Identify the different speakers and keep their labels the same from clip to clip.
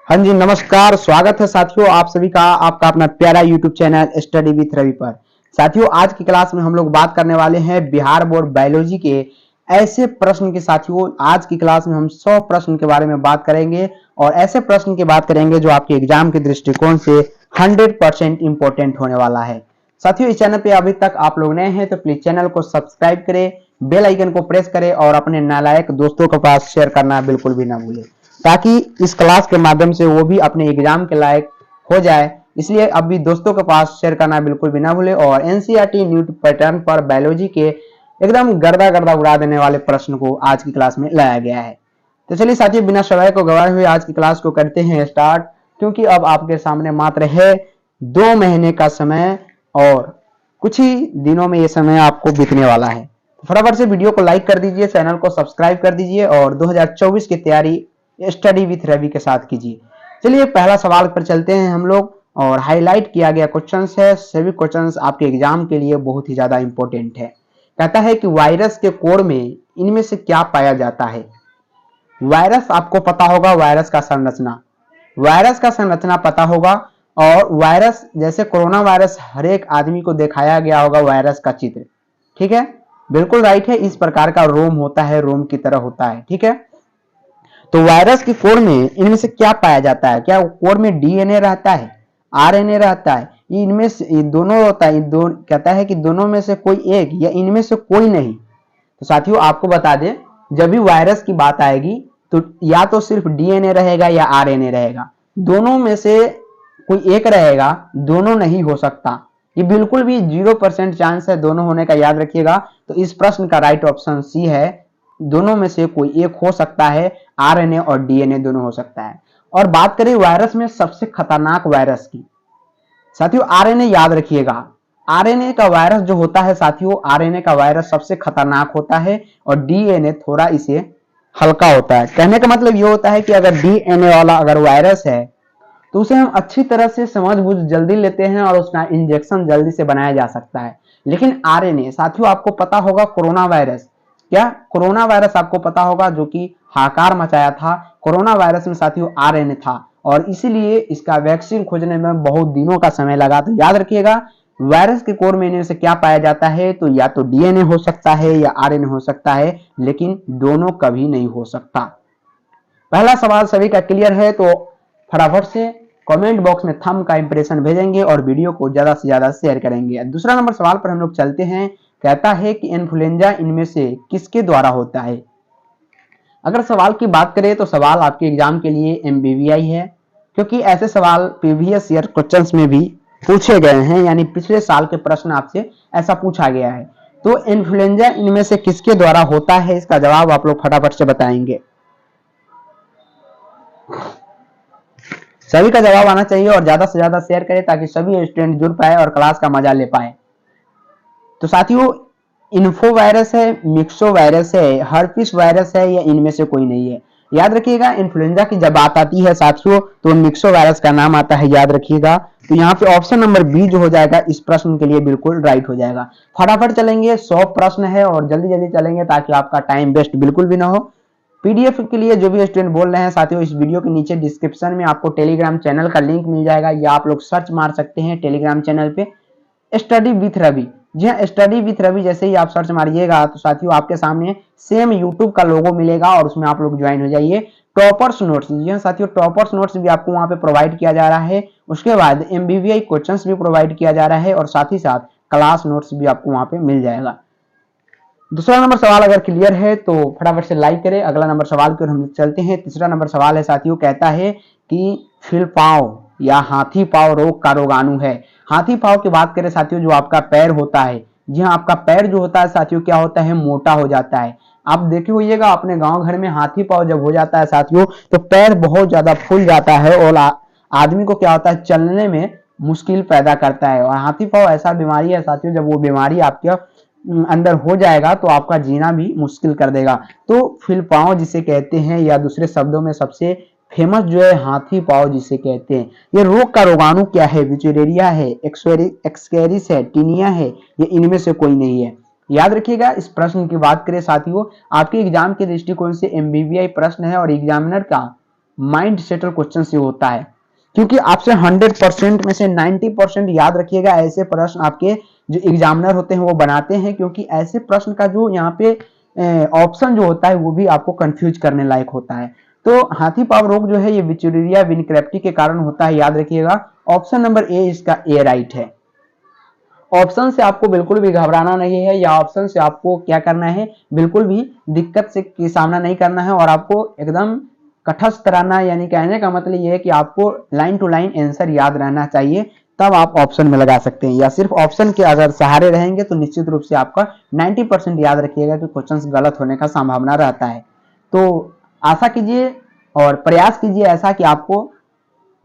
Speaker 1: हाँ जी, नमस्कार। स्वागत है साथियों आप सभी का आपका अपना प्यारा YouTube channel study with Ravi पर। साथियों आज की क्लास में हम लोग बात करने वाले हैं बिहार बोर्ड बायोलॉजी के ऐसे प्रश्न के। साथियों आज की क्लास में हम 100 प्रश्न के बारे में बात करेंगे और ऐसे प्रश्न की बात करेंगे जो आपके एग्जाम के दृष्टिकोण से 100% इंपॉर्टेंट होने वाला है। साथियों इस चैनल पे अभी तक आप लोग नए हैं तो प्लीज चैनल को सब्सक्राइब करें, बेल आइकन को प्रेस करें और अपने नालायक दोस्तों के पास शेयर करना बिल्कुल भी ना भूलें, ताकि इस क्लास के माध्यम से वो भी अपने एग्जाम के लायक हो जाए। इसलिए अभी दोस्तों के पास शेयर करना बिल्कुल भी ना भूले। और एनसीईआरटी न्यू पैटर्न पर बायोलॉजी के एकदम गर्दा गर्दा उड़ा देने वाले प्रश्न को आज की क्लास में लाया गया है। तो चलिए साथियों बिना समय को गवाए हुए आज की क्लास को करते हैं स्टार्ट, क्योंकि अब आपके सामने मात्र है 2 महीने का समय और कुछ ही दिनों में ये समय आपको बीतने वाला है। फटाफट से वीडियो को लाइक कर दीजिए, चैनल को सब्सक्राइब कर दीजिए और 2024 की तैयारी स्टडी विथ रवि के साथ कीजिए। चलिए पहला सवाल पर चलते हैं हम लोग और हाईलाइट किया गया क्वेश्चंस है। सभी क्वेश्चंस आपके एग्जाम के लिए बहुत ही ज्यादा इंपॉर्टेंट है। कहता है कि वायरस के कोर में इनमें से क्या पाया जाता है। वायरस आपको पता होगा, वायरस का संरचना पता होगा और वायरस जैसे कोरोना वायरस हर एक आदमी को दिखाया गया होगा वायरस का चित्र। ठीक है, बिल्कुल राइट है। इस प्रकार का रोम होता है, रोम की तरह होता है। ठीक है, तो वायरस के कोर में इनमें से क्या पाया जाता है। क्या कोर में डीएनए रहता है, आरएनए रहता है, इनमें से ये दोनों होता है। कहता है कि दोनों में से कोई एक या इनमें से कोई नहीं। तो साथियों आपको बता दें, जब भी वायरस की बात आएगी तो या तो सिर्फ डीएनए रहेगा या आरएनए रहेगा, दोनों में से कोई एक रहेगा, दोनों नहीं हो सकता। ये बिल्कुल भी 0% चांस है दोनों होने का, याद रखिएगा। तो इस प्रश्न का राइट ऑप्शन सी है, दोनों में से कोई एक हो सकता है, आरएनए और डीएनए दोनों हो सकता है। और बात करें वायरस में सबसे खतरनाक वायरस की, साथियों आरएनए याद रखिएगा। आरएनए का वायरस जो होता है साथियों, आरएनए का वायरस सबसे खतरनाक होता है और डीएनए थोड़ा इसे हल्का होता है। कहने का मतलब ये होता है कि अगर डीएनए वाला अगर वायरस है तो उसे हम अच्छी तरह से समझ बूझ जल्दी लेते हैं और उसका इंजेक्शन जल्दी से बनाया जा सकता है। लेकिन आरएनए साथियों आपको पता होगा, कोरोना वायरस, क्या कोरोना वायरस आपको पता होगा जो कि हाहाकार मचाया था। कोरोना वायरस में साथियों आरएनए था और इसीलिए इसका वैक्सीन खोजने में बहुत दिनों का समय लगा। तो याद रखिएगा वायरस के कोर में इनमें से क्या पाया जाता है, तो या तो डीएनए हो सकता है या आरएनए हो सकता है, लेकिन दोनों कभी नहीं हो सकता। पहला सवाल सभी का क्लियर है तो फटाफट से कमेंट बॉक्स में थंब का इंप्रेशन भेजेंगे और वीडियो को ज्यादा से ज्यादा शेयर करेंगे। दूसरा नंबर सवाल पर हम लोग चलते हैं। कहता है कि इन्फ्लुएंजा इनमें से किसके द्वारा होता है। अगर सवाल की बात करें तो सवाल आपके एग्जाम के लिए एमबीवीआई है, क्योंकि ऐसे सवाल प्रीवियस ईयर क्वेश्चंस में भी पूछे गए हैं, यानी पिछले साल के प्रश्न आपसे ऐसा पूछा गया है। तो इन्फ्लुएंजा इनमें से किसके द्वारा होता है, इसका जवाब आप लोग फटाफट से बताएंगे। सभी का जवाब आना चाहिए और ज्यादा से ज्यादा शेयर करें ताकि सभी स्टूडेंट जुड़ पाए और क्लास का मजा ले पाए। तो साथियों इन्फो वायरस है, मिक्सो वायरस है, हर्पिस वायरस है, या इनमें से कोई नहीं है। याद रखिएगा इन्फ्लुएंजा की जब बात आती है साथियों तो मिक्सो वायरस का नाम आता है, याद रखिएगा। तो यहाँ पे ऑप्शन नंबर बी जो हो जाएगा इस प्रश्न के लिए बिल्कुल राइट हो जाएगा। फटाफट चलेंगे, 100 प्रश्न है और जल्दी जल्दी चलेंगे ताकि आपका टाइम वेस्ट बिल्कुल भी ना हो। पीडीएफ के लिए जो भी स्टूडेंट बोल रहे हैं साथियों, इस वीडियो के नीचे डिस्क्रिप्शन में आपको टेलीग्राम चैनल का लिंक मिल जाएगा, या आप लोग सर्च मार सकते हैं टेलीग्राम चैनल पे स्टडी विथ रवि। जी हाँ, स्टडी विथ रवि जैसे ही आप सर्च मारिएगा तो साथियों आपके सामने सेम यूट्यूब का लोगो मिलेगा और उसमें आप लोग ज्वाइन हो जाइए। टॉपर्स नोट्स, जी हाँ साथियों टॉपर्स नोट्स भी आपको वहां पे प्रोवाइड किया जा रहा है। उसके बाद एमबीवीआई क्वेश्चंस भी प्रोवाइड किया जा रहा है और साथ ही साथ क्लास नोट्स भी आपको वहां पे मिल जाएगा। दूसरा नंबर सवाल अगर क्लियर है तो फटाफट से लाइक करें। अगला नंबर सवाल की ओर हम चलते हैं। तीसरा नंबर सवाल है साथियों, कहता है कि फिलपाव या हाथी पाव रोग का रोगाणु है। हाथी पाव की बात करें साथियों, जो आपका पैर होता है, जी हाँ आपका पैर जो होता है साथियों क्या होता है, मोटा हो जाता है। आप देखे होइएगा अपने गांव घर में हाथी पाव जब हो जाता है साथियों तो पैर बहुत ज्यादा फूल जाता है और आदमी को क्या होता है, चलने में मुश्किल पैदा करता है। और हाथी पाव ऐसा बीमारी है साथियों, जब वो बीमारी आपके अंदर हो जाएगा तो आपका जीना भी मुश्किल कर देगा। तो फिलपाव जिसे कहते हैं, या दूसरे शब्दों में सबसे फेमस जो है हाथी पाव जिसे कहते हैं। ये रोग का रोगाणु क्या है, विचुरेरिया है, एक्सकेरिस है, टीनिया है, ये इनमें से कोई नहीं है। याद रखिएगा इस प्रश्न की बात करें साथियों, आपके एग्जाम के दृष्टिकोण से एमबीवीआई प्रश्न है और एग्जामिनर का माइंड सेटल क्वेश्चन ये होता है, क्योंकि आपसे 100% में से 90% याद रखिएगा ऐसे प्रश्न आपके जो एग्जामिनर होते हैं वो बनाते हैं, क्योंकि ऐसे प्रश्न का जो यहाँ पे ऑप्शन जो होता है वो भी आपको कंफ्यूज करने लायक होता है। तो हाथी पांव रोग जो है ये विचुरिया विनक्रेप्टी के कारण होता है, याद रखिएगा। ऑप्शन नंबर ए इसका ए राइट है। ऑप्शन से आपको बिल्कुल भी घबराना नहीं है, या ऑप्शन से आपको क्या करना है, बिल्कुल भी दिक्कत से सामना नहीं करना है, और आपको एकदम कठस्थ रहना, यानी कहने का मतलब ये है कि आपको लाइन टू लाइन आंसर याद रहना चाहिए, तब आप ऑप्शन में लगा सकते हैं। या सिर्फ ऑप्शन के अगर सहारे रहेंगे तो निश्चित रूप से आपका 90% याद रखिएगा कि क्वेश्चन गलत होने का संभावना रहता है। तो आशा कीजिए और प्रयास कीजिए ऐसा कि आपको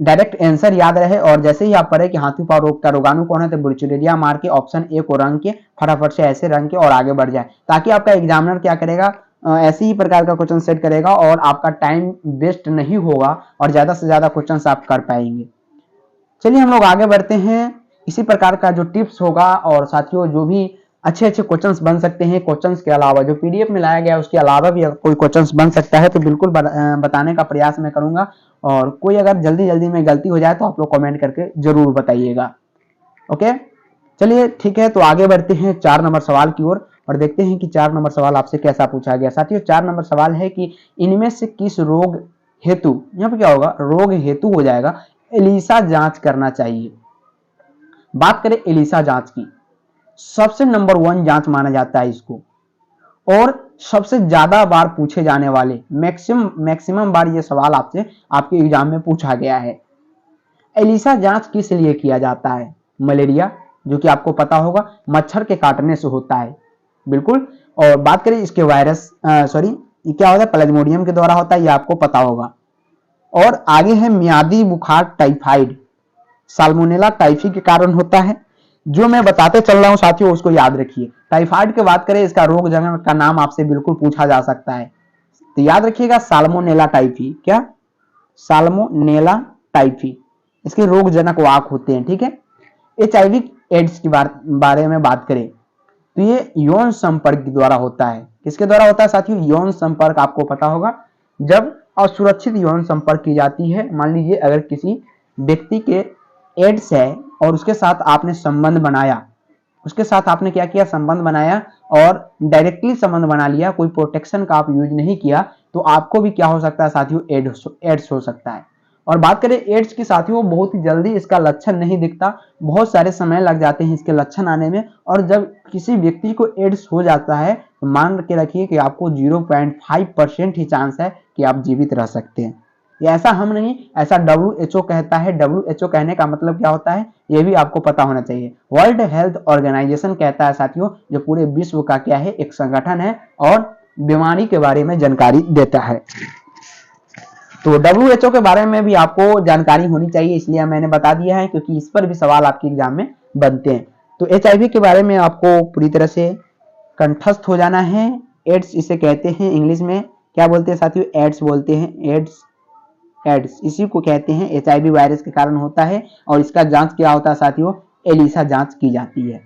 Speaker 1: डायरेक्ट आंसर याद रहे, और जैसे ही आप पढ़े कि हाथी पांव रोग का रोगाणु कौन है तो ब्रुचेरिया मार के ऑप्शन ए को रंग के फटाफट से ऐसे रंग के और आगे बढ़ जाए, ताकि आपका एग्जामिनर क्या करेगा, ऐसे ही प्रकार का क्वेश्चन सेट करेगा और आपका टाइम वेस्ट नहीं होगा और ज्यादा से ज्यादा क्वेश्चन आप कर पाएंगे। चलिए हम लोग आगे बढ़ते हैं। इसी प्रकार का जो टिप्स होगा और साथियों जो भी अच्छे अच्छे क्वेश्चंस बन सकते हैं, क्वेश्चंस के अलावा जो पीडीएफ में लाया गया उसके अलावा भी अगर कोई क्वेश्चंस बन सकता है तो बिल्कुल बताने का प्रयास मैं करूंगा, और कोई अगर जल्दी जल्दी में गलती हो जाए तो आप लोग कमेंट करके जरूर बताइएगा। ओके, चलिए ठीक है, तो आगे बढ़ते हैं 4 नंबर सवाल की ओर और देखते हैं कि 4 नंबर सवाल आपसे कैसा पूछा गया। साथियों 4 नंबर सवाल है कि इनमें से किस रोग हेतु, यहाँ पे क्या होगा, रोग हेतु हो जाएगा, एलिसा जांच करना चाहिए। बात करें एलिसा जांच की, सबसे नंबर 1 जांच माना जाता है इसको, और सबसे ज्यादा बार पूछे जाने वाले मैक्सिमम बार ये सवाल आपसे आपके एग्जाम में पूछा गया है। एलिसा जांच किस लिए किया जाता है? मलेरिया, जो कि आपको पता होगा मच्छर के काटने से होता है, बिल्कुल। और बात करें इसके वायरस ये क्या होता है, प्लाज्मोडियम के द्वारा होता है, ये आपको पता होगा। और आगे है मियादी बुखार टाइफाइड, साल्मोनेला टाइफी के कारण होता है। जो मैं बताते चल रहा हूं साथियों उसको याद रखिए। टाइफाइड की बात करें, इसका रोग जगह का नाम आपसे बिल्कुल पूछा जा सकता है, तो याद रखिएगा साल्मोनेला टाइफी। क्या? साल्मोनेला टाइफी, इसके रोग जनक वाहक होते हैं, ठीक है। HIV एड्स की बारे में बात करें तो ये यौन संपर्क के द्वारा होता है। किसके द्वारा होता है साथियों? यौन संपर्क, आपको पता होगा जब असुरक्षित यौन संपर्क की जाती है। मान लीजिए अगर किसी व्यक्ति के एड्स है और उसके साथ आपने संबंध बनाया, उसके साथ आपने क्या किया, संबंध बनाया और डायरेक्टली संबंध बना लिया, कोई प्रोटेक्शन का आप यूज नहीं किया, तो आपको भी क्या हो सकता है साथियों, एड्स हो सकता है। और बात करें एड्स की साथियों, बहुत ही जल्दी इसका लक्षण नहीं दिखता, बहुत सारे समय लग जाते हैं इसके लक्षण आने में, और जब किसी व्यक्ति को एड्स हो जाता है तो मान के रखिए कि आपको 0.5% ही चांस है कि आप जीवित रह सकते हैं। ये ऐसा हम नहीं, ऐसा WHO कहता है। WHO कहने का मतलब क्या होता है ये भी आपको पता होना चाहिए। वर्ल्ड हेल्थ ऑर्गेनाइजेशन कहता है साथियों, जो पूरे विश्व का क्या है, एक संगठन है और बीमारी के बारे में जानकारी देता है। तो WHO के बारे में भी आपको जानकारी होनी चाहिए, इसलिए मैंने बता दिया है, क्योंकि इस पर भी सवाल आपके एग्जाम में बनते हैं। तो HIV के बारे में आपको पूरी तरह से कंठस्थ हो जाना है। एड्स इसे कहते हैं, इंग्लिश में क्या बोलते हैं साथियों, एड्स बोलते हैं, एड्स इसी को कहते हैं। HIV वायरस के कारण होता है और इसका जांच क्या होता है साथियों, एलिसा जांच की जाती है।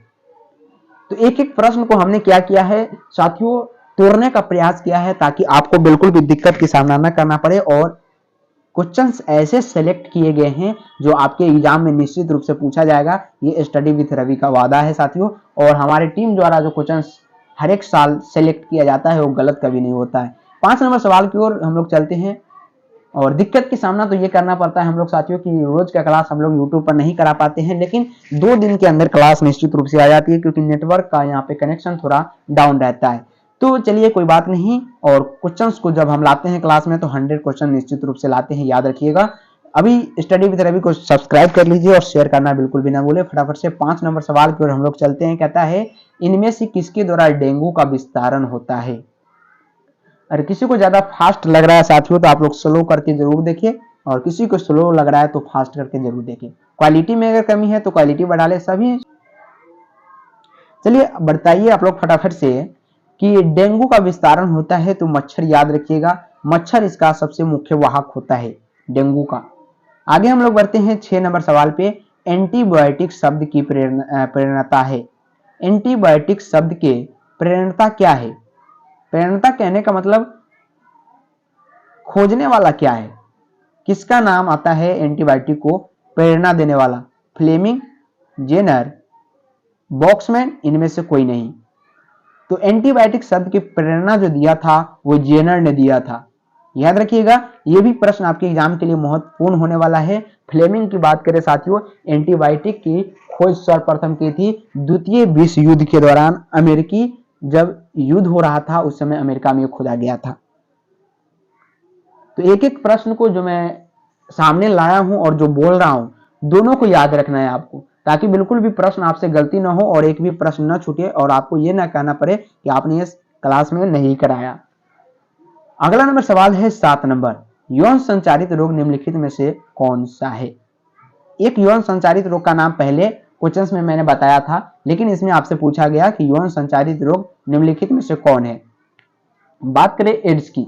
Speaker 1: तो एक एक प्रश्न को हमने क्या किया है साथियों, तोड़ने का प्रयास किया है, ताकि आपको बिल्कुल भी दिक्कत की सामना न करना पड़े, और क्वेश्चंस ऐसे सेलेक्ट किए गए हैं जो आपके एग्जाम में निश्चित रूप से पूछा जाएगा। ये स्टडी विथ रवि का वादा है साथियों, और हमारी टीम द्वारा जो क्वेश्चंस हर एक साल सेलेक्ट किया जाता है वो गलत कभी नहीं होता है। 5 नंबर सवाल की ओर हम लोग चलते हैं। और दिक्कत की सामना तो ये करना पड़ता है हम लोग साथियों की रोज का क्लास हम लोग यूट्यूब पर नहीं करा पाते हैं, लेकिन 2 दिन के अंदर क्लास निश्चित रूप से आ जाती है, क्योंकि नेटवर्क का यहाँ पे कनेक्शन थोड़ा डाउन रहता है। तो चलिए कोई बात नहीं, और क्वेश्चंस को जब हम लाते हैं क्लास में तो 100 क्वेश्चन निश्चित रूप से लाते हैं, याद रखिएगा। अभी स्टडी विद रवि को सब्सक्राइब कर लीजिए और शेयर करना बिल्कुल भी ना भूले। फटाफट से 5 नंबर सवाल की ओर हम लोग चलते हैं। कहता है इनमें से किसके द्वारा डेंगू का विस्तारण होता है? अगर किसी को ज्यादा फास्ट लग रहा है साथियों तो आप लोग स्लो करके जरूर देखिए, और किसी को स्लो लग रहा है तो फास्ट करके जरूर देखिए। क्वालिटी में अगर कमी है तो क्वालिटी बढ़ा ले सभी। चलिए बताइए आप लोग फटाफट से कि डेंगू का विस्तारण होता है तो मच्छर, याद रखिएगा मच्छर इसका सबसे मुख्य वाहक होता है डेंगू का। आगे हम लोग बढ़ते हैं 6 नंबर सवाल पे। एंटीबायोटिक शब्द की प्रेरणता है। एंटीबायोटिक शब्द के प्रेरणता क्या है? प्रेरणता कहने का मतलब खोजने वाला क्या है, किसका नाम आता है एंटीबायोटिक को प्रेरणा देने वाला? फ्लेमिंग, जेनर, बॉक्समैन, इनमें से कोई नहीं। तो एंटीबायोटिक शब्द की प्रेरणा जो दिया था वो जेनर ने दिया था। याद रखिएगा, ये भी प्रश्न आपके एग्जाम के लिए महत्वपूर्ण होने वाला है। फ्लेमिंग की बात करें साथियों, एंटीबायोटिक की खोज सर्वप्रथम की थी द्वितीय विश्व युद्ध के दौरान। अमेरिकी जब युद्ध हो रहा था उस समय अमेरिका में खोजा गया था। तो एक एक प्रश्न को जो मैं सामने लाया हूं और जो बोल रहा हूं, दोनों को याद रखना है आपको, ताकि बिल्कुल भी प्रश्न आपसे गलती ना हो और एक भी प्रश्न न छूटे और आपको ये ना कहना पड़े कि आपने इस क्लास में नहीं कराया। अगला नंबर सवाल है 7 नंबर, यौन संचारित रोग निम्नलिखित में से कौन सा है? एक यौन संचारित रोग का नाम पहले क्वेश्चंस में मैंने बताया था, लेकिन इसमें आपसे पूछा गया कि यौन संचारित रोग निम्नलिखित में से कौन है। बात करें एड्स की।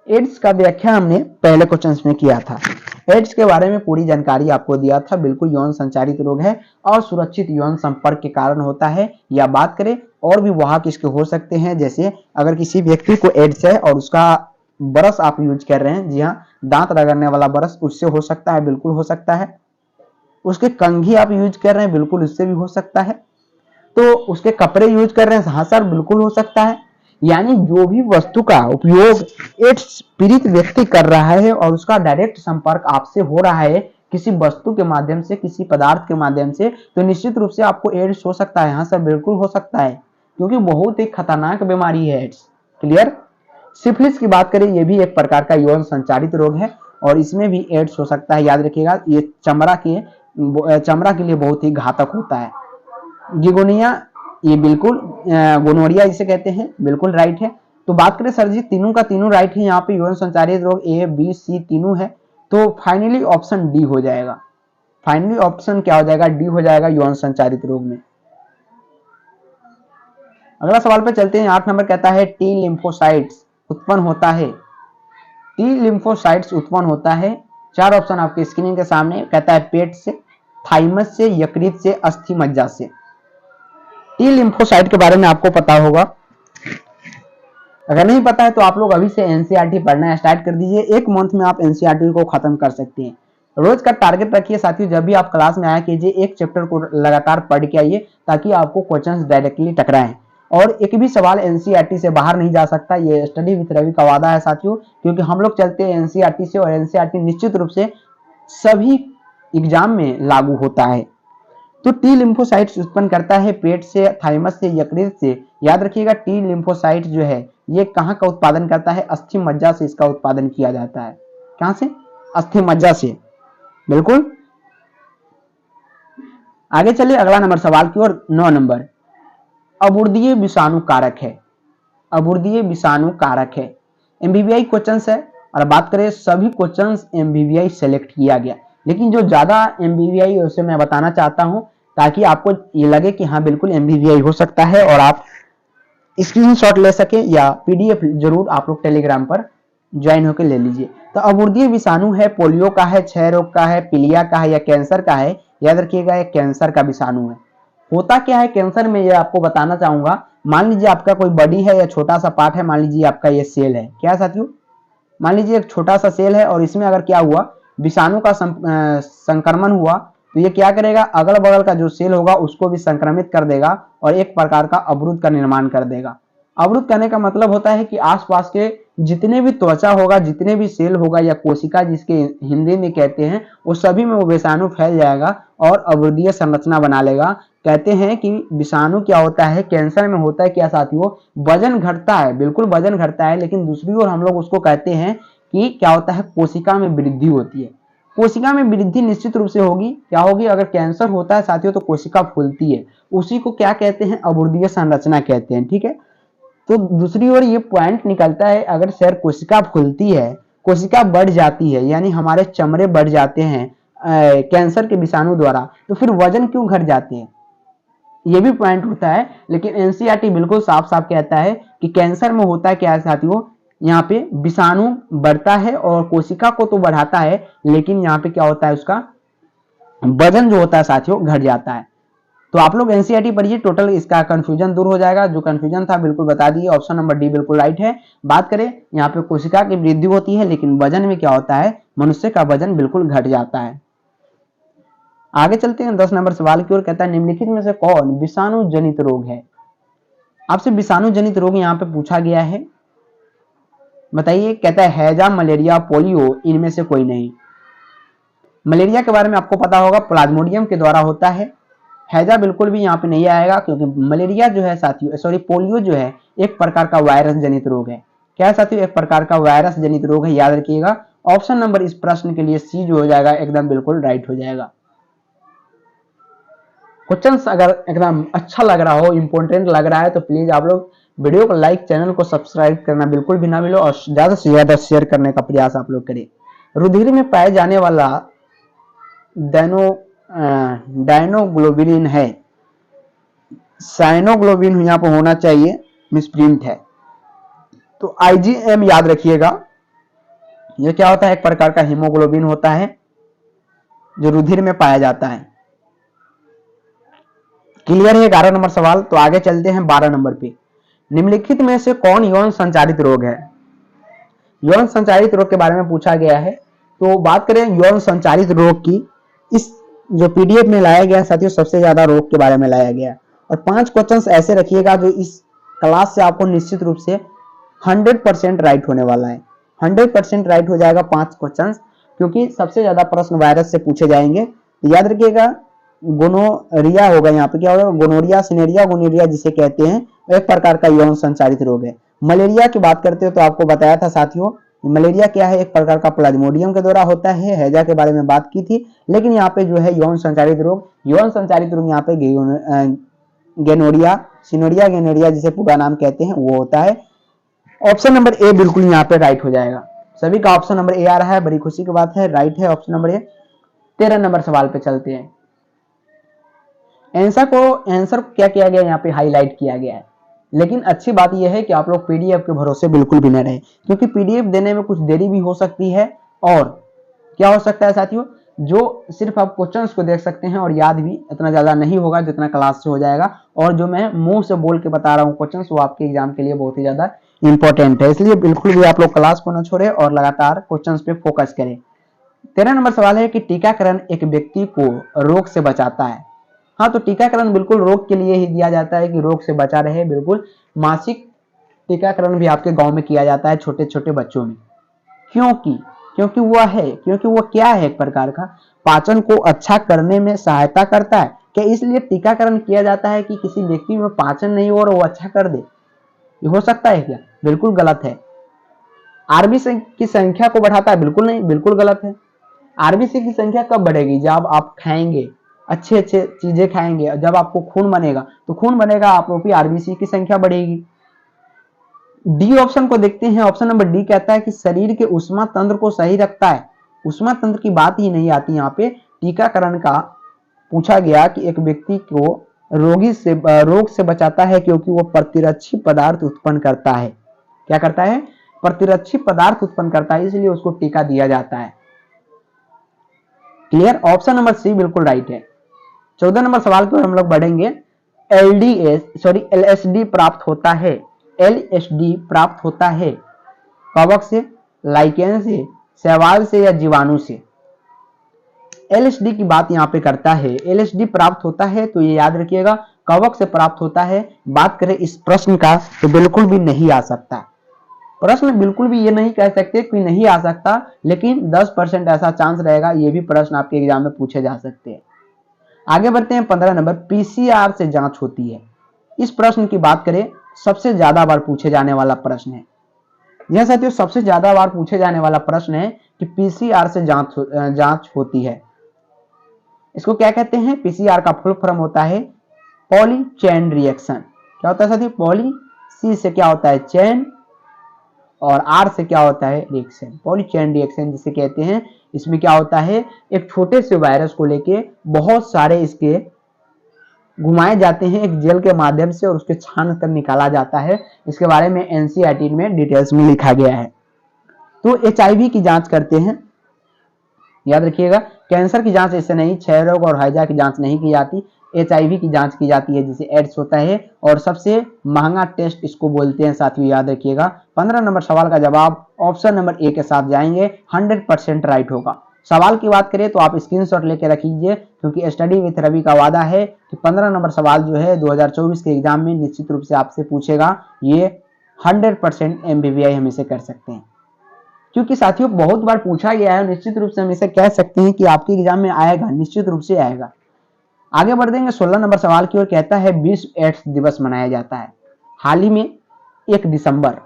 Speaker 1: एड्स का व्याख्या हमने पहले क्वेश्चंस में किया था। एड्स के बारे में पूरी जानकारी आपको दिया था। बिल्कुल यौन संचारित रोग है और सुरक्षित यौन संपर्क के कारण होता है। या बात करें और भी वाहक इसके हो सकते हैं, जैसे अगर किसी व्यक्ति को एड्स है और उसका ब्रश आप यूज कर रहे हैं, जी हाँ, दांत रगड़ने वाला ब्रश, उससे हो सकता है, बिल्कुल हो सकता है। उसके कंघी आप यूज कर रहे हैं, बिल्कुल उससे भी हो सकता है। तो उसके कपड़े यूज कर रहे हैं, हाँ सर, बिल्कुल हो सकता है। यानी जो भी वस्तु का उपयोग एड्स पीड़ित व्यक्ति कर रहा है और उसका डायरेक्ट संपर्क आपसे हो रहा है किसी वस्तु के माध्यम से, किसी पदार्थ के माध्यम से, तो निश्चित रूप से आपको एड्स हो सकता है। हाँ सर, बिल्कुल हो सकता है, क्योंकि बहुत ही खतरनाक बीमारी है एड्स। क्लियर? सिफिलिस की बात करें, यह भी एक प्रकार का यौन संचारित रोग है और इसमें भी एड्स हो सकता है। याद रखिएगा, ये चमड़ा के लिए बहुत ही घातक होता है। गिगोनिया, ये बिल्कुल गोनोरिया जिसे कहते हैं, बिल्कुल राइट है। तो बात करें सर जी, तीनों का तीनों राइट है। यहाँ पे यौन संचारित रोग ए, बी, सी तीनों है। तो फाइनली ऑप्शन डी हो जाएगा। फाइनली ऑप्शन क्या हो जाएगा? डी हो जाएगा यौन संचारित रोग में। अगला सवाल पे चलते हैं। 8 नंबर कहता है टी लिम्फोसाइट्स उत्पन्न होता है। टी लिम्फोसाइट्स उत्पन्न होता है, 4 ऑप्शन आपके स्क्रीन के सामने। कहता है पेट से, थाइमस से, यकृत से, अस्थि मज्जा से। टी लिम्फोसाइट के बारे में आपको पता होगा। अगर नहीं पता है तो आप लोग अभी से एनसीईआरटी पढ़ना स्टार्ट कर दीजिए। एक मंथ में आप एनसीईआरटी को खत्म कर सकते हैं। रोज का टारगेट रखिए साथियों, जब भी आप क्लास में आया कीजिए, एक चैप्टर को लगातार पढ़ के आइए ताकि आपको क्वेश्चंस डायरेक्टली टकराएं और एक भी सवाल एनसीईआरटी से बाहर नहीं जा सकता। ये स्टडी विद रवि का वादा है साथियों, क्योंकि हम लोग चलते हैं एनसीईआरटी से और एनसीईआरटी निश्चित रूप से सभी एग्जाम में लागू होता है। तो टी लिम्फोसाइट्स उत्पन्न करता है पेट से, थाइमस से, यकृत से। याद रखिएगा, टी लिम्फोसाइट जो है ये कहाँ का उत्पादन करता है? अस्थि मज्जा से इसका उत्पादन किया जाता है। कहां से? अस्थि मज्जा से। बिल्कुल। आगे चलिए अगला नंबर सवाल की ओर। 9 नंबर, अबुर्दीय विषाणु कारक है। अबुर्दीय विषाणु कारक है, एमबीबीआई क्वेश्चन है। और बात करें सभी क्वेश्चन एमबीबीआई सेलेक्ट किया गया, लेकिन जो ज्यादा एमबीबीआई उसे मैं बताना चाहता हूं ताकि आपको ये लगे कि हाँ बिल्कुल एमबीबीआई हो सकता है और आप स्क्रीनशॉट ले सके या पीडीएफ जरूर आप लोग टेलीग्राम पर ज्वाइन होकर ले लीजिए। तो अबुर्दीय विषाणु है, पोलियो का है, क्षय रोग का है, पीलिया का है या कैंसर का है? याद रखिएगा, एक कैंसर का विषाणु है। होता क्या है कैंसर में, ये आपको बताना चाहूंगा। मान लीजिए आपका कोई बॉडी है या छोटा सा पार्ट है, मान लीजिए आपका ये सेल है। क्या साथियों? मान लीजिए एक छोटा सा सेल है और इसमें अगर क्या हुआ, विषाणु का संक्रमण हुआ, तो ये क्या करेगा? अगल बगल का जो सेल होगा उसको भी संक्रमित कर देगा और एक प्रकार का अवरुद्ध का निर्माण कर देगा। अवरुद्ध करने का मतलब होता है कि आसपास के जितने भी त्वचा होगा, जितने भी सेल होगा या कोशिका जिसके हिंदी में कहते हैं, वो सभी में वो विषाणु फैल जाएगा और अवरुद्धीय संरचना बना लेगा। कहते हैं कि विषाणु क्या होता है, कैंसर में होता है क्या साथियों? वजन घटता है, बिल्कुल वजन घटता है, लेकिन दूसरी ओर हम लोग उसको कहते हैं कि क्या होता है, कोशिका में वृद्धि होती है। कोशिका में वृद्धि निश्चित रूप से होगी। क्या होगी? अगर कैंसर होता है साथियों तो कोशिका फूलती है, उसी को क्या कहते हैं? अवरुद्धीय संरचना कहते हैं। ठीक है, तो दूसरी ओर ये पॉइंट निकलता है, अगर सर कोशिका फूलती है, कोशिका बढ़ जाती है, यानी हमारे चमड़े बढ़ जाते हैं कैंसर के विषाणु द्वारा, तो फिर वजन क्यों घट जाते हैं? ये भी पॉइंट होता है। लेकिन एनसीईआरटी बिल्कुल साफ साफ कहता है कि कैंसर में होता है क्या है साथियों, यहाँ पे विषाणु बढ़ता है और कोशिका को तो बढ़ाता है, लेकिन यहाँ पे क्या होता है, उसका वजन जो होता है साथियों घट जाता है। तो आप लोग एनसीईआरटी पढ़िए, टोटल इसका कंफ्यूजन दूर हो जाएगा। जो कंफ्यूजन था बिल्कुल बता दिए। ऑप्शन नंबर डी बिल्कुल राइट है। बात करें यहाँ पे कोशिका की वृद्धि होती है, लेकिन वजन में क्या होता है, मनुष्य का वजन बिल्कुल घट जाता है। आगे चलते हैं 10 नंबर सवाल की ओर। कहता है निम्नलिखित में से कौन विषाणु जनित रोग है? आपसे विषाणु जनित रोग यहाँ पे पूछा गया है, बताइए। कहता है हैजा, मलेरिया, पोलियो, इनमें से कोई नहीं। मलेरिया के बारे में आपको पता होगा, प्लाज्मोडियम के द्वारा होता है। हैजा बिल्कुल भी यहाँ पे नहीं आएगा, क्योंकि मलेरिया जो है साथियों, सॉरी पोलियो जो है एक प्रकार का वायरस जनित रोग है। क्या है साथियों? एक प्रकार का वायरस जनित रोग है, याद रखिएगा। ऑप्शन नंबर इस प्रश्न के लिए सी जो हो जाएगा एकदम बिल्कुल राइट हो जाएगा। क्वेश्चन अगर एकदम अच्छा लग रहा हो, इंपॉर्टेंट लग रहा है, तो प्लीज आप लोग वीडियो को लाइक, चैनल को सब्सक्राइब करना बिल्कुल भी ना भूलो और ज्यादा से ज्यादा शेयर करने का प्रयास आप लोग करें। रुधिर में पाए जाने वाला डायनोग्लोबिन है, साइनोग्लोबिन यहाँ पर होना चाहिए, मिसप्रिंट है, तो आईजीएम याद रखिएगा। यह क्या होता है? एक प्रकार का हीमोग्लोबिन होता है जो रुधिर में पाया जाता है। क्लियर है 11 नंबर सवाल। तो आगे चलते हैं 12 नंबर पे। निम्नलिखित में से कौन यौन संचारित रोग है? यौन संचारित रोग के बारे में पूछा गया है। तो बात करें यौन संचारित रोग की, इस जो पीडीएफ में लाया गया साथियों, सबसे ज्यादा रोग के बारे में लाया गया। और 5 क्वेश्चंस ऐसे रखिएगा जो इस क्लास से आपको निश्चित रूप से 100% राइट होने वाला है। 100% राइट हो जाएगा 5 क्वेश्चंस, क्योंकि सबसे ज्यादा प्रश्न वायरस से पूछे जाएंगे। तो याद रखिएगा गोनोरिया होगा यहाँ पे, क्या होगा? गोनोरिया, सिनेरिया, गोनोरिया जिसे कहते हैं, एक प्रकार का यौन संचारित रोग है। मलेरिया की बात करते हो तो आपको बताया था साथियों, मलेरिया क्या है? एक प्रकार का प्लाज्मोडियम के द्वारा होता है। हैजा के बारे में बात की थी, लेकिन यहाँ पे जो है यौन संचारित रोग यहाँ पे गेनोरिया, सिनोरिया, गेनोरिया जिसे पूरा नाम कहते हैं, वो होता है। ऑप्शन नंबर ए बिल्कुल यहाँ पे राइट हो जाएगा। सभी का ऑप्शन नंबर ए आ रहा है, बड़ी खुशी की बात है, राइट है ऑप्शन नंबर ए। 13 नंबर सवाल पे चलते हैं। आंसर क्या किया गया? यहाँ पे हाईलाइट किया गया है। लेकिन अच्छी बात यह है कि आप लोग पीडीएफ के भरोसे बिल्कुल भी न रहे, क्योंकि पीडीएफ देने में कुछ देरी भी हो सकती है। और क्या हो सकता है साथियों, जो सिर्फ आप क्वेश्चंस को देख सकते हैं और याद भी इतना ज्यादा नहीं होगा जितना क्लास से हो जाएगा। और जो मैं मुंह से बोल के बता रहा हूँ क्वेश्चंस, वो आपके एग्जाम के लिए बहुत ही ज्यादा इंपॉर्टेंट है। इसलिए बिल्कुल भी आप लोग क्लास को न छोड़े और लगातार क्वेश्चंस पे फोकस करें। 13 नंबर सवाल है कि टीकाकरण एक व्यक्ति को रोग से बचाता है। हाँ, तो टीकाकरण बिल्कुल रोग के लिए ही दिया जाता है कि रोग से बचा रहे। बिल्कुल मासिक टीकाकरण भी आपके गांव में किया जाता है छोटे छोटे बच्चों में। क्योंकि वो क्या है? एक प्रकार का पाचन को अच्छा करने में सहायता करता है। क्या इसलिए टीकाकरण किया जाता है कि किसी व्यक्ति में पाचन नहीं हो और वो अच्छा कर दे? ये हो सकता है क्या? बिल्कुल गलत है। आरबीसी की संख्या को बढ़ाता है? बिल्कुल नहीं, बिल्कुल गलत है। आरबीसी की संख्या कब बढ़ेगी? जब आप खाएंगे, अच्छे अच्छे चीजें खाएंगे, जब आपको खून बनेगा, तो खून बनेगा आपको भी आरबीसी की संख्या बढ़ेगी। डी ऑप्शन को देखते हैं। ऑप्शन नंबर डी कहता है कि शरीर के ऊष्मा तंत्र को सही रखता है। ऊष्मा तंत्र की बात ही नहीं आती यहाँ पे। टीकाकरण का पूछा गया कि एक व्यक्ति को रोग से बचाता है, क्योंकि वो प्रतिरक्षी पदार्थ उत्पन्न करता है। क्या करता है? प्रतिरक्षी पदार्थ उत्पन्न करता है, इसलिए उसको टीका दिया जाता है। क्लियर? ऑप्शन नंबर सी बिल्कुल राइट है। 14 नंबर सवाल की ओर हम लोग बढ़ेंगे। एलएसडी प्राप्त होता है। एलएसडी प्राप्त होता है कवक से, लाइकेन से, शैवाल से या जीवाणु से? एलएसडी की बात यहाँ पे करता है। एलएसडी प्राप्त होता है तो ये याद रखिएगा कवक से प्राप्त होता है। बात करें इस प्रश्न का तो बिल्कुल भी नहीं आ सकता प्रश्न, बिल्कुल भी ये नहीं कह सकते कि नहीं आ सकता, लेकिन 10% ऐसा चांस रहेगा। ये भी प्रश्न आपके एग्जाम में पूछे जा सकते हैं। आगे बढ़ते हैं 15 नंबर। पीसीआर से जांच होती है। इस प्रश्न की बात करें, सबसे ज्यादा बार पूछे जाने वाला प्रश्न है। यह साथियों सबसे ज्यादा बार पूछे जाने वाला प्रश्न है कि पीसीआर से जांच होती है। इसको क्या कहते हैं? पीसीआर का फुल फॉर्म होता है पॉली चेन रिएक्शन। क्या होता है साथियों? पॉली, सी से क्या होता है? चेन, और आर से क्या होता है? रिएक्शन। पॉली चेन रिएक्शन जिसे कहते हैं। इसमें क्या होता है? एक छोटे से वायरस को लेके बहुत सारे इसके घुमाए जाते हैं एक जेल के माध्यम से और उसके छान कर निकाला जाता है। इसके बारे में एनसीईआरटी में डिटेल्स में लिखा गया है। तो एचआईवी की जांच करते हैं, याद रखिएगा। कैंसर की जांच इससे नहीं, क्षय रोग और हैजा की जांच नहीं की जाती। HIV की जांच की जाती है जिसे एड्स होता है, और सबसे महंगा टेस्ट इसको बोलते हैं साथियों, याद रखिएगा। 15 नंबर सवाल का जवाब ऑप्शन नंबर ए के साथ जाएंगे, 100% राइट होगा। सवाल की बात करें तो आप स्क्रीनशॉट लेके रख लीजिए, क्योंकि स्टडी विथ रवि का वादा है कि 15 नंबर सवाल जो है 2024 के एग्जाम में निश्चित रूप से आपसे पूछेगा। ये 100% MBBI हम इसे कर सकते हैं, क्योंकि साथियों बहुत बार पूछा गया है। निश्चित रूप से हम इसे कह सकते हैं कि आपके एग्जाम में आएगा, निश्चित रूप से आएगा। आगे बढ़ देंगे 16 नंबर सवाल की ओर। कहता है विश्व एड्स दिवस मनाया जाता है हाल ही में 1 दिसंबर।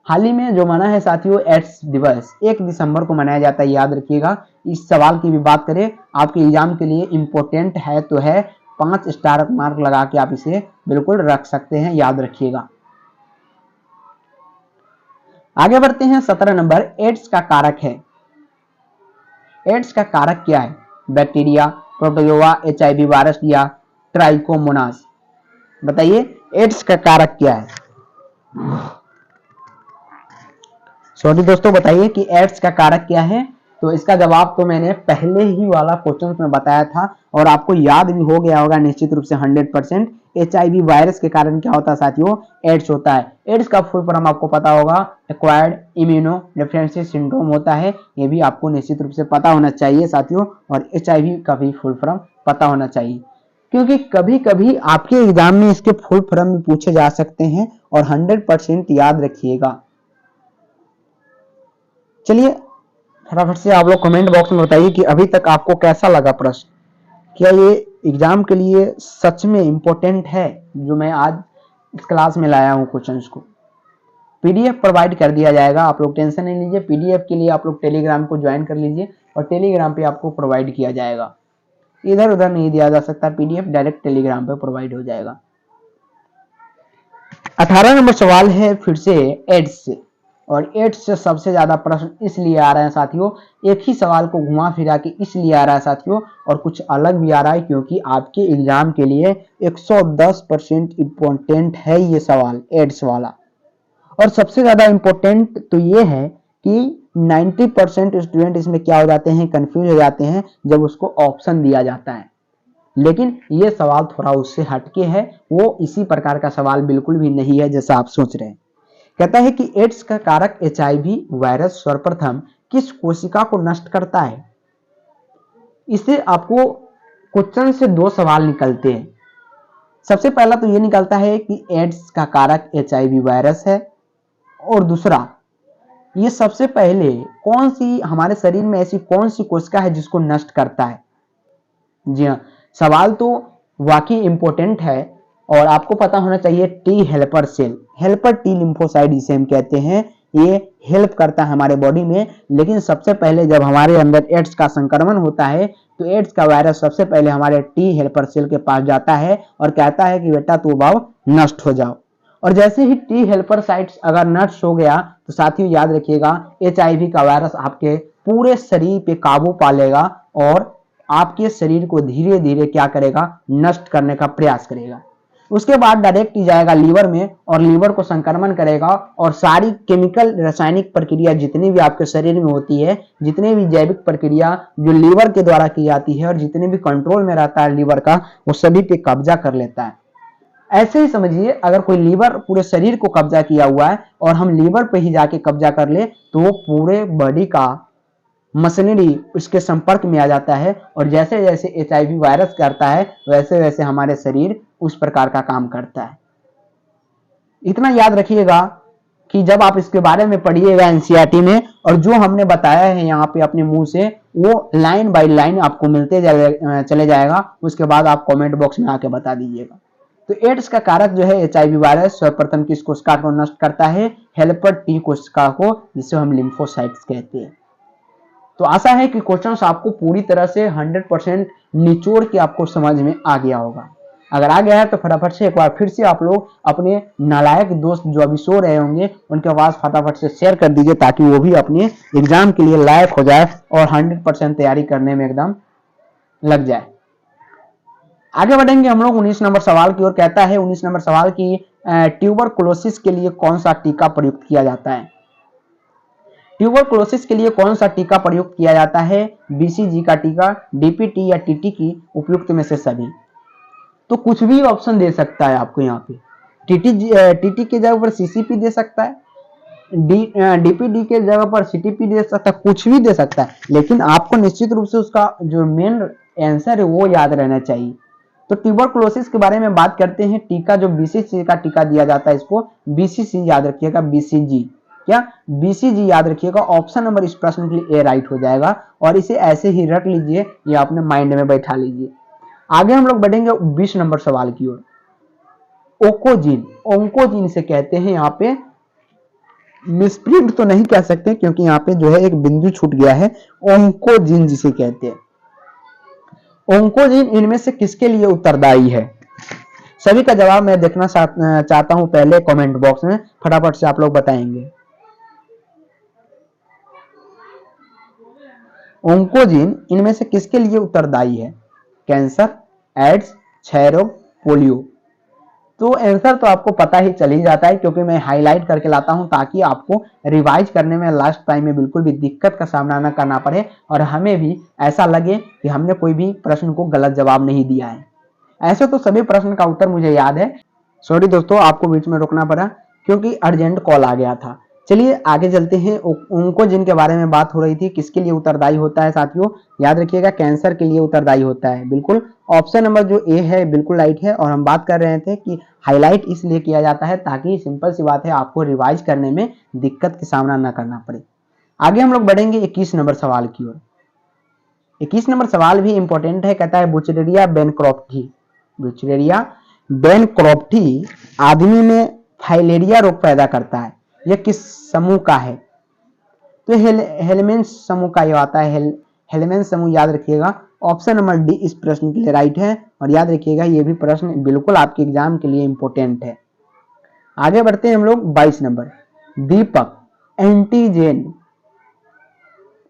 Speaker 1: हाल ही में जो मना है साथियों एड्स दिवस 1 दिसंबर को मनाया जाता है, याद रखिएगा। इस सवाल की भी बात करें, आपके एग्जाम के लिए इंपॉर्टेंट है तो है, 5 स्टार मार्क लगा के आप इसे बिल्कुल रख सकते हैं, याद रखिएगा। आगे बढ़ते हैं 17 नंबर, एड्स का कारक है। एड्स का कारक क्या है? बैक्टीरिया, प्रोटोजोआ, HIV वायरस या ट्राइकोमोनास? बताइए एड्स का कारक क्या है। सॉरी दोस्तों, बताइए कि एड्स का कारक क्या है। तो इसका जवाब तो मैंने पहले ही वाला क्वेश्चन में बताया था और आपको याद भी हो गया होगा निश्चित रूप से 100%। HIV वायरस के कारण क्या होता है साथियों? एड्स होता है। एड्स का फुल फॉर्म आपको पता होगा, एक्वायर्ड इम्यूनो डेफिशिएंसी सिंड्रोम होता है। ये भी आपको निश्चित रूप से पता होना चाहिए साथियों, और HIV का भी फुल फॉर्म पता होना चाहिए, क्योंकि कभी कभी आपके एग्जाम में इसके फुल फॉर्म भी पूछे जा सकते हैं, और 100% याद रखिएगा। चलिए फटाफट से आप लोग कमेंट बॉक्स में बताइए कि अभी तक आपको कैसा लगा प्रश्न। क्या ये एग्जाम के लिए सच में इंपॉर्टेंट है जो मैं आज इस क्लास में लाया हूं क्वेश्चंस को? PDF प्रोवाइड कर दिया जाएगा, आप लोग टेंशन नहीं लीजिए। PDF के लिए आप लोग टेलीग्राम को ज्वाइन कर लीजिए, और टेलीग्राम पे आपको प्रोवाइड किया जाएगा। इधर उधर नहीं दिया जा सकता, PDF डायरेक्ट टेलीग्राम पे प्रोवाइड हो जाएगा। 18 नंबर सवाल है फिर से एड्स से, और एड्स से सबसे ज्यादा प्रश्न इसलिए आ रहे हैं साथियों, एक ही सवाल को घुमा फिरा के इसलिए आ रहा है साथियों, और कुछ अलग भी आ रहा है, क्योंकि आपके एग्जाम के लिए 110% इंपॉर्टेंट है ये सवाल एड्स वाला। और सबसे ज्यादा इंपॉर्टेंट तो ये है कि 90% स्टूडेंट इसमें क्या हो जाते हैं, कंफ्यूज हो जाते हैं जब उसको ऑप्शन दिया जाता है। लेकिन ये सवाल थोड़ा उससे हटके है, वो इसी प्रकार का सवाल बिल्कुल भी नहीं है जैसा आप सोच रहे हैं। कहता है कि एड्स का कारक HIV वायरस सर्वप्रथम किस कोशिका को नष्ट करता है? इससे आपको क्वेश्चन से 2 सवाल निकलते हैं। सबसे पहला तो ये निकलता है कि एड्स का कारक HIV वायरस है, और दूसरा ये सबसे पहले कौन सी हमारे शरीर में ऐसी कौन सी कोशिका है जिसको नष्ट करता है। जी हाँ, सवाल तो वाकई इंपॉर्टेंट है, और आपको पता होना चाहिए T helper cell, helper T lymphocyte इसे हम कहते हैं। ये हेल्प करता है हमारे बॉडी में, लेकिन सबसे पहले जब हमारे अंदर एड्स का संक्रमण होता है तो एड्स का वायरस सबसे पहले हमारे टी हेल्पर सेल के पास जाता है और कहता है कि बेटा तू अब नष्ट हो जाओ। और जैसे ही टी हेल्पर साइट्स अगर नष्ट हो गया तो साथियों याद रखिएगा HIV का वायरस आपके पूरे शरीर पे काबू पा लेगा, और आपके शरीर को धीरे धीरे क्या करेगा, नष्ट करने का प्रयास करेगा। उसके बाद डायरेक्ट जाएगा लीवर में, और लीवर को संक्रमण करेगा, और सारी केमिकल रासायनिक प्रक्रिया जितनी भी आपके शरीर में होती है, जितने भी जैविक प्रक्रिया जो लीवर के द्वारा की जाती है और जितने भी कंट्रोल में रहता है लीवर का, वो सभी पे कब्जा कर लेता है। ऐसे ही समझिए अगर कोई लीवर पूरे शरीर को कब्जा किया हुआ है और हम लीवर पे ही जाके कब्जा कर ले तो वो पूरे बॉडी का मशीनरी उसके संपर्क में आ जाता है, और जैसे जैसे HIV वायरस करता है वैसे वैसे हमारे शरीर उस प्रकार का काम करता है। इतना याद रखिएगा कि जब आप इसके बारे में पढ़िएगा NCERT में, और जो हमने बताया है यहाँ पे अपने मुंह से, वो लाइन बाय लाइन आपको मिलते चले जाएगा। उसके बाद आप कमेंट बॉक्स में आके बता दीजिएगा। तो एड्स का कारक जो है HIV वायरस सर्वप्रथम किस कोशिका को नष्ट करता है? हेल्पर टी कोशिका को, जिसे हम लिम्फोसाइट्स कहते हैं। तो आशा है कि क्वेश्चंस आपको पूरी तरह से 100% निचोड़ के आपको समझ में आ गया होगा। अगर आ गया है तो फटाफट से एक बार फिर से आप लोग अपने नालायक दोस्त जो अभी सो रहे होंगे उनके पास फटाफट से शेयर कर दीजिए, ताकि वो भी अपने एग्जाम के लिए लायक हो जाए और 100% तैयारी करने में एकदम लग जाए। आगे बढ़ेंगे हम लोग 19 नंबर सवाल की ओर। कहता है 19 नंबर सवाल की ट्यूबरकुलोसिस के लिए कौन सा टीका प्रयुक्त किया जाता है? ट्यूबरकुलोसिस के लिए कौन सा टीका प्रयुक्त किया जाता है? BCG का टीका, DPT या TT की, उपयुक्त में से सभी। तो कुछ भी ऑप्शन दे सकता है आपको यहाँ पे। टीटी के जगह पर सीसीपी दे सकता है, डीपीडी के जगह पर सीटीपी दे सकता है, कुछ भी दे सकता है, लेकिन आपको निश्चित रूप से उसका जो मेन आंसर है वो याद रहना चाहिए। तो ट्यूबरकुलोसिस के बारे में बात करते हैं। टीका जो बीसीजी का टीका दिया जाता है, इसको बीसीजी याद रखिएगा, बीसीजी क्या, बीसीजी याद रखिएगा। ऑप्शन नंबर इस प्रश्न के लिए ए राइट हो जाएगा, और इसे ऐसे ही रट लीजिए या अपने माइंड में बैठा लीजिए। आगे हम लोग बढ़ेंगे 20 नंबर सवाल की ओर। ओकोजिन, ओंकोजिन से कहते हैं, यहाँ पे मिसप्रिंट तो नहीं कह सकते क्योंकि यहाँ पे जो है एक बिंदु छूट गया है, ओंकोजिन जिसे कहते हैं। ओंकोजिन इनमें से किसके लिए उत्तरदायी है? सभी का जवाब मैं देखना चाहता हूं पहले कमेंट बॉक्स में, फटाफट से आप लोग बताएंगे। ओंकोजिन इनमें से किसके लिए उत्तरदायी है? कैंसर, एड्स, क्षय रोग, पोलियो। तो आंसर तो आपको पता ही चल ही जाता है क्योंकि मैं हाईलाइट करके लाता हूं ताकि आपको रिवाइज करने में लास्ट टाइम में बिल्कुल भी दिक्कत का सामना न करना पड़े और हमें भी ऐसा लगे कि हमने कोई भी प्रश्न को गलत जवाब नहीं दिया है। ऐसे तो सभी प्रश्न का उत्तर मुझे याद है। सॉरी दोस्तों, आपको बीच में रोकना पड़ा क्योंकि अर्जेंट कॉल आ गया था। चलिए आगे चलते हैं। उनको जिनके बारे में बात हो रही थी, किसके लिए उत्तरदायी होता है साथियों? याद रखिएगा, कैंसर के लिए उत्तरदायी होता है। बिल्कुल ऑप्शन नंबर जो ए है बिल्कुल राइट है। और हम बात कर रहे थे कि हाईलाइट इसलिए किया जाता है ताकि सिंपल सी बात है आपको रिवाइज करने में दिक्कत का सामना न करना पड़े। आगे हम लोग बढ़ेंगे 21 नंबर सवाल की ओर। 21 नंबर सवाल भी इंपॉर्टेंट है। कहता है बुचेरिया बेनक्रॉफ्टी, बुचेरिया बेनक्रॉफ्टी आदमी में फाइलेरिया रोग पैदा करता है। यह किस समूह का है? तो हेलमेंस समूह का यह आता है। हेलमेंस समूह याद रखिएगा। ऑप्शन नंबर डी इस प्रश्न के लिए राइट है। और याद रखिएगा यह भी प्रश्न बिल्कुल आपके एग्जाम के लिए इंपॉर्टेंट है। आगे बढ़ते हैं हम लोग 22 नंबर। दीपक, एंटीजेन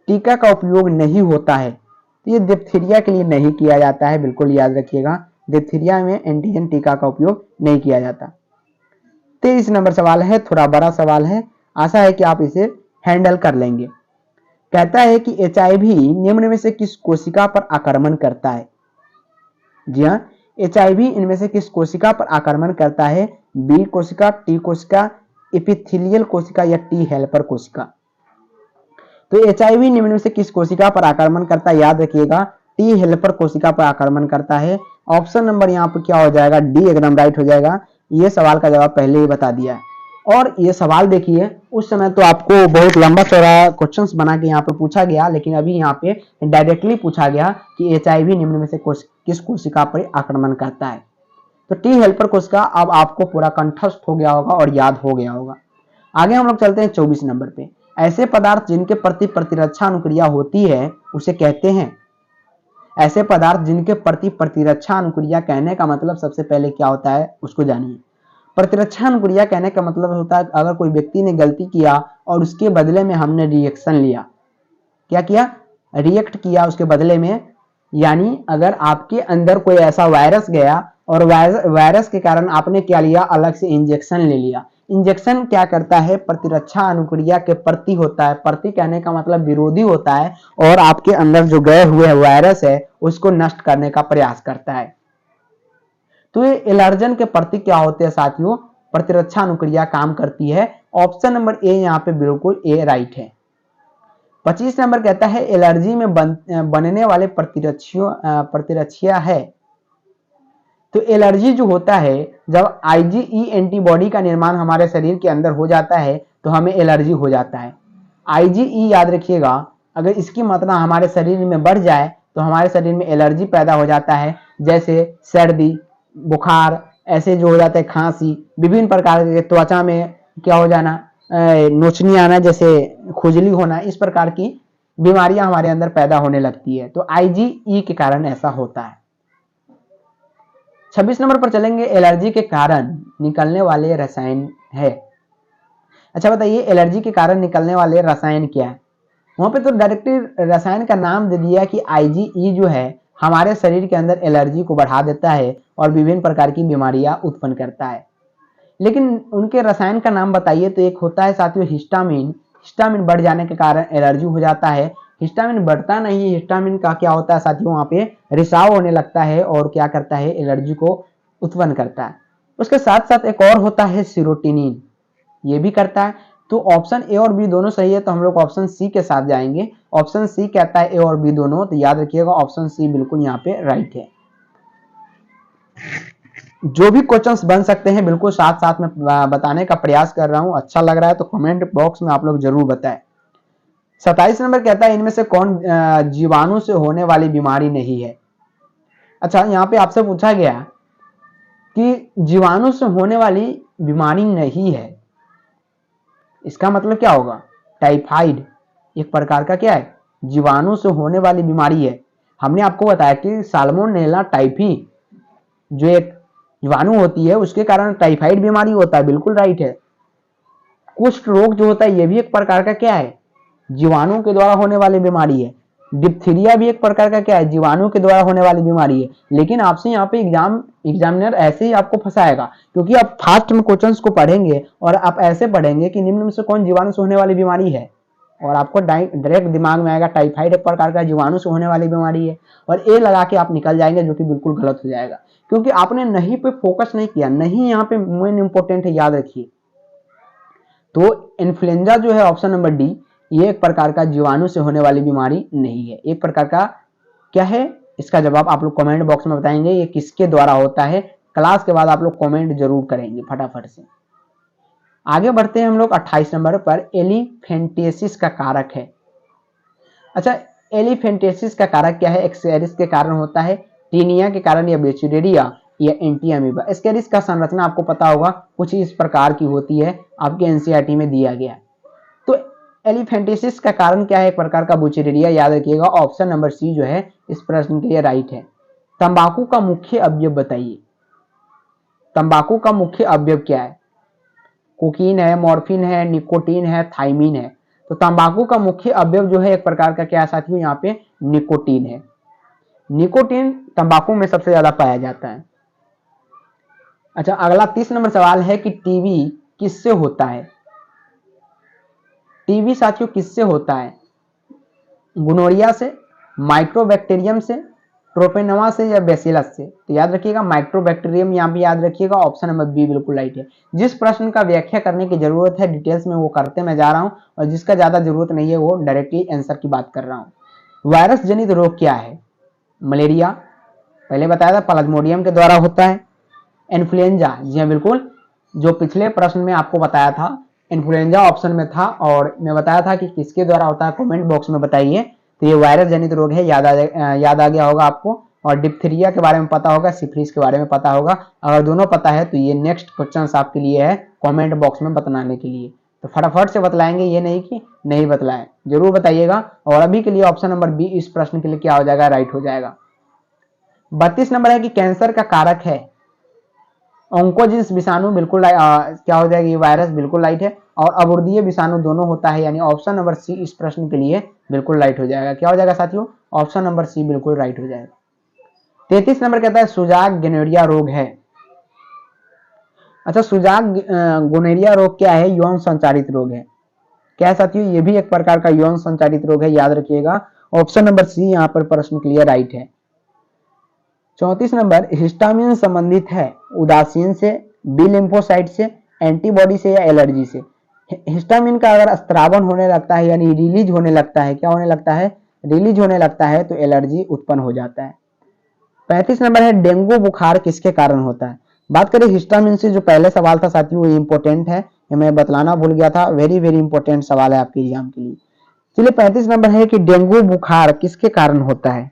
Speaker 1: टीका का उपयोग नहीं होता है, तो ये डिप्थीरिया के लिए नहीं किया जाता है। बिल्कुल याद रखिएगा, डिप्थीरिया में एंटीजन टीका का उपयोग नहीं किया जाता। 23 नंबर सवाल है, थोड़ा बड़ा सवाल है, आशा है कि आप इसे हैंडल कर लेंगे। कहता है कि एचआईवी निम्न में से किस कोशिका पर आक्रमण करता है? जी हाँ, एचआईवी इनमें से किस कोशिका पर आक्रमण करता है? बी कोशिका, टी कोशिका, एपिथेलियल कोशिका या टी हेल्पर कोशिका। तो एचआईवी निम्न में से किस कोशिका पर आक्रमण करता है? याद रखिएगा टी हेल्पर कोशिका पर आक्रमण करता है। ऑप्शन नंबर यहाँ पर क्या हो जाएगा? डी एकदम राइट हो जाएगा। ये सवाल का जवाब पहले ही बता दिया है। और ये सवाल देखिए, उस समय तो आपको बहुत लंबा चौड़ा क्वेश्चंस बना के यहाँ पर पूछा गया, लेकिन अभी यहाँ पे डायरेक्टली पूछा गया कि एचआईवी निम्न में से किस कोशिका पर आक्रमण करता है। तो टी हेल्पर कोशिका अब आपको पूरा कंठस्थ हो गया होगा और याद हो गया होगा। आगे हम लोग चलते हैं 24 नंबर पे। ऐसे पदार्थ जिनके प्रति प्रतिरक्षा अनुक्रिया होती है उसे कहते हैं। ऐसे पदार्थ जिनके प्रति प्रतिरक्षा अनुक्रिया, कहने का मतलब सबसे पहले क्या होता है उसको जानिए। प्रतिरक्षा अनुक्रिया कहने का मतलब होता है अगर कोई व्यक्ति ने गलती किया और उसके बदले में हमने रिएक्शन लिया, क्या किया? रिएक्ट किया उसके बदले में। यानी अगर आपके अंदर कोई ऐसा वायरस गया और वायरस के कारण आपने क्या लिया? अलग से इंजेक्शन ले लिया। इंजेक्शन क्या करता है? प्रतिरक्षा अनुक्रिया के प्रति होता है। प्रति कहने का मतलब विरोधी होता है और आपके अंदर जो गए हुए वायरस है उसको नष्ट करने का प्रयास करता है। तो ये एलर्जन के प्रति क्या होते हैं साथियों? प्रतिरक्षा अनुक्रिया काम करती है। ऑप्शन नंबर ए यहाँ पे बिल्कुल ए राइट है। 25 नंबर कहता है एलर्जी में बनने वाले प्रतिरक्षिया है। तो एलर्जी जो होता है, जब आईजीई एंटीबॉडी का निर्माण हमारे शरीर के अंदर हो जाता है तो हमें एलर्जी हो जाता है। आईजीई याद रखिएगा, अगर इसकी मात्रा हमारे शरीर में बढ़ जाए तो हमारे शरीर में एलर्जी पैदा हो जाता है, जैसे सर्दी, बुखार, ऐसे जो हो जाता है, खांसी, विभिन्न प्रकार के त्वचा में क्या हो जाना, नोचनी आना, जैसे खुजली होना, इस प्रकार की बीमारियां हमारे अंदर पैदा होने लगती है। तो आईजीई के कारण ऐसा होता है। 26 नंबर पर चलेंगे। एलर्जी के कारण निकलने वाले रसायन है। अच्छा बताइए, एलर्जी के कारण निकलने वाले रसायन क्या है? वहां पे तो डायरेक्टली रसायन का नाम दे दिया कि आईजीई जो है हमारे शरीर के अंदर एलर्जी को बढ़ा देता है और विभिन्न प्रकार की बीमारियां उत्पन्न करता है। लेकिन उनके रसायन का नाम बताइए। तो एक होता है साथियों हिस्टामिन। हिस्टामिन बढ़ जाने के कारण एलर्जी हो जाता है। हिस्टामिन बढ़ता नहीं, हिस्टामिन का क्या होता है साथियों, वहां पे रिसाव होने लगता है और क्या करता है, एलर्जी को उत्पन्न करता है। उसके साथ साथ एक और होता है सीरोटिनिन, ये भी करता है। तो ऑप्शन ए और बी दोनों सही है, तो हम लोग ऑप्शन सी के साथ जाएंगे। ऑप्शन सी कहता है ए और बी दोनों, तो याद रखिएगा ऑप्शन सी बिल्कुल यहाँ पे राइट है। जो भी क्वेश्चंस बन सकते हैं बिल्कुल साथ साथ में बताने का प्रयास कर रहा हूं। अच्छा लग रहा है तो कमेंट बॉक्स में आप लोग जरूर बताएं। 27 नंबर कहता है इनमें से कौन जीवाणु से होने वाली बीमारी नहीं है। अच्छा, यहाँ पे आपसे पूछा गया कि जीवाणु से होने वाली बीमारी नहीं है, इसका मतलब क्या होगा, टाइफाइड एक प्रकार का क्या है, जीवाणु से होने वाली बीमारी है। हमने आपको बताया कि साल्मोनेला टाइफी जो एक जीवाणु होती है उसके कारण टाइफाइड बीमारी होता है, बिल्कुल राइट है। कुष्ठ रोग जो होता है ये भी एक प्रकार का क्या है, जीवाणु के द्वारा होने वाली बीमारी है। डिप्थीरिया भी एक प्रकार का क्या है, जीवाणु के द्वारा होने वाली बीमारी है। लेकिन आपसे यहाँ पे एग्जामिनर ऐसे ही आपको फंसाएगा, क्योंकि आप फास्ट में क्वेश्चंस को पढ़ेंगे और आप ऐसे पढ़ेंगे कि निम्न में से कौन जीवाणु से होने वाली बीमारी है, और आपको डायरेक्ट दिमाग में आएगा टाइफाइड एक प्रकार का जीवाणु से होने वाली बीमारी है, और ए लगा के आप निकल जाएंगे, जो कि बिल्कुल गलत हो जाएगा, क्योंकि आपने नहीं पे फोकस नहीं किया। नहीं यहाँ पे मेन इंपॉर्टेंट है, याद रखिए। तो इन्फ्लुएंजा जो है ऑप्शन नंबर डी, ये एक प्रकार का जीवाणु से होने वाली बीमारी नहीं है, एक प्रकार का क्या है। इसका जवाब आप लोग कमेंट बॉक्स में बताएंगे ये किसके द्वारा होता है। क्लास के बाद आप लोग कमेंट जरूर करेंगे फटाफट से। आगे बढ़ते हैं हम लोग 28 नंबर पर, एलिफेंटियासिस का कारक है। अच्छा, एलिफेंटियासिस का कारक क्या है, एक्सेरिस के कारण होता है, टीनिया के कारण, या बेचुरेरिया, या एंटीअमीबा। एक्सेरिस का संरचना आपको पता होगा, कुछ इस प्रकार की होती है, आपके एनसीईआरटी में दिया गया। तो एलिफेंटियासिस का कारण क्या है, एक प्रकार का बुचेरिया, याद रखिएगा ऑप्शन नंबर सी जो है इस प्रश्न के लिए राइट है। तंबाकू का मुख्य अवयव बताइए, तंबाकू का मुख्य अवयव क्या है, कोकीन है, मॉर्फिन है, निकोटीन है, थाइमिन है। तो तंबाकू का मुख्य अवयव जो है एक प्रकार का क्या है साथियों, यहाँ पे निकोटीन है। निकोटीन तंबाकू में सबसे ज्यादा पाया जाता है। अच्छा, अगला 30 नंबर सवाल है कि टीबी किससे होता है। टीबी साथियों किससे होता है, गुनोरिया से, माइक्रोबैक्टीरियम से, ट्रोपेनोवा से, या बेसिलस से। तो याद रखिएगा माइक्रोबैक्टीरियम, यहाँ भी याद रखिएगा ऑप्शन नंबर बी बिल्कुल राइट है। जिस प्रश्न का व्याख्या करने की जरूरत है डिटेल्स में वो करते मैं जा रहा हूँ, और जिसका ज्यादा जरूरत नहीं है वो डायरेक्टली आंसर की बात कर रहा हूँ। वायरस जनित रोग क्या है, मलेरिया पहले बताया था, प्लाज्मोडियम के द्वारा होता है। इन्फ्लुएंजा, जी हाँ बिल्कुल, जो पिछले प्रश्न में आपको बताया था इन्फ्लुएंजा ऑप्शन में था, और मैं बताया था कि किसके द्वारा होता है, कमेंट बॉक्स में बताइए। तो ये वायरस जनित रोग है, याद आ गया होगा आपको। और डिप्थीरिया के बारे में पता होगा, सिफिलिस के बारे में पता होगा। अगर दोनों पता है तो ये नेक्स्ट क्वेश्चन आपके लिए है कमेंट बॉक्स में बताने के लिए। तो फटाफट से बतलाएंगे, ये नहीं कि नहीं बतलाएं, जरूर बताइएगा। और अभी के लिए ऑप्शन नंबर बी इस प्रश्न के लिए क्या हो जाएगा, राइट हो जाएगा। 32 नंबर है कि कैंसर का कारक है ऑन्कोजिन्स विषाणु, बिल्कुल क्या हो जाएगा, ये वायरस बिल्कुल राइट है। और अबुर्दीय विषाणु दोनों होता है, यानी ऑप्शन नंबर सी इस प्रश्न के लिए बिल्कुल राइट हो जाएगा। क्या हो जाएगा साथियों, ऑप्शन नंबर सी बिल्कुल राइट हो जाएगा। 33 नंबर कहता है सुजाक गोनोरिया रोग है। अच्छा, सुजाक गोनोरिया रोग क्या है, यौन संचारित रोग है। क्या है साथियों, ये भी एक प्रकार का यौन संचारित रोग है, याद रखिएगा ऑप्शन नंबर सी यहाँ पर प्रश्न के लिए राइट है। 34 नंबर, हिस्टामिन संबंधित है उदासीन से, बी लिम्फोसाइट से, एंटीबॉडी से, या एलर्जी से। हिस्टामिन का अगर स्त्रावन होने लगता है, यानी रिलीज होने लगता है, क्या होने लगता है, रिलीज होने लगता है, तो एलर्जी उत्पन्न हो जाता है। 35 नंबर है डेंगू बुखार किसके कारण होता है। बात करें हिस्टामिन से, जो पहले सवाल था साथियों ये इंपॉर्टेंट है, ये मैं बतलाना भूल गया था, वेरी वेरी इंपॉर्टेंट सवाल है आपके एग्जाम के लिए। चलिए 35 नंबर है कि डेंगू बुखार किसके कारण होता है।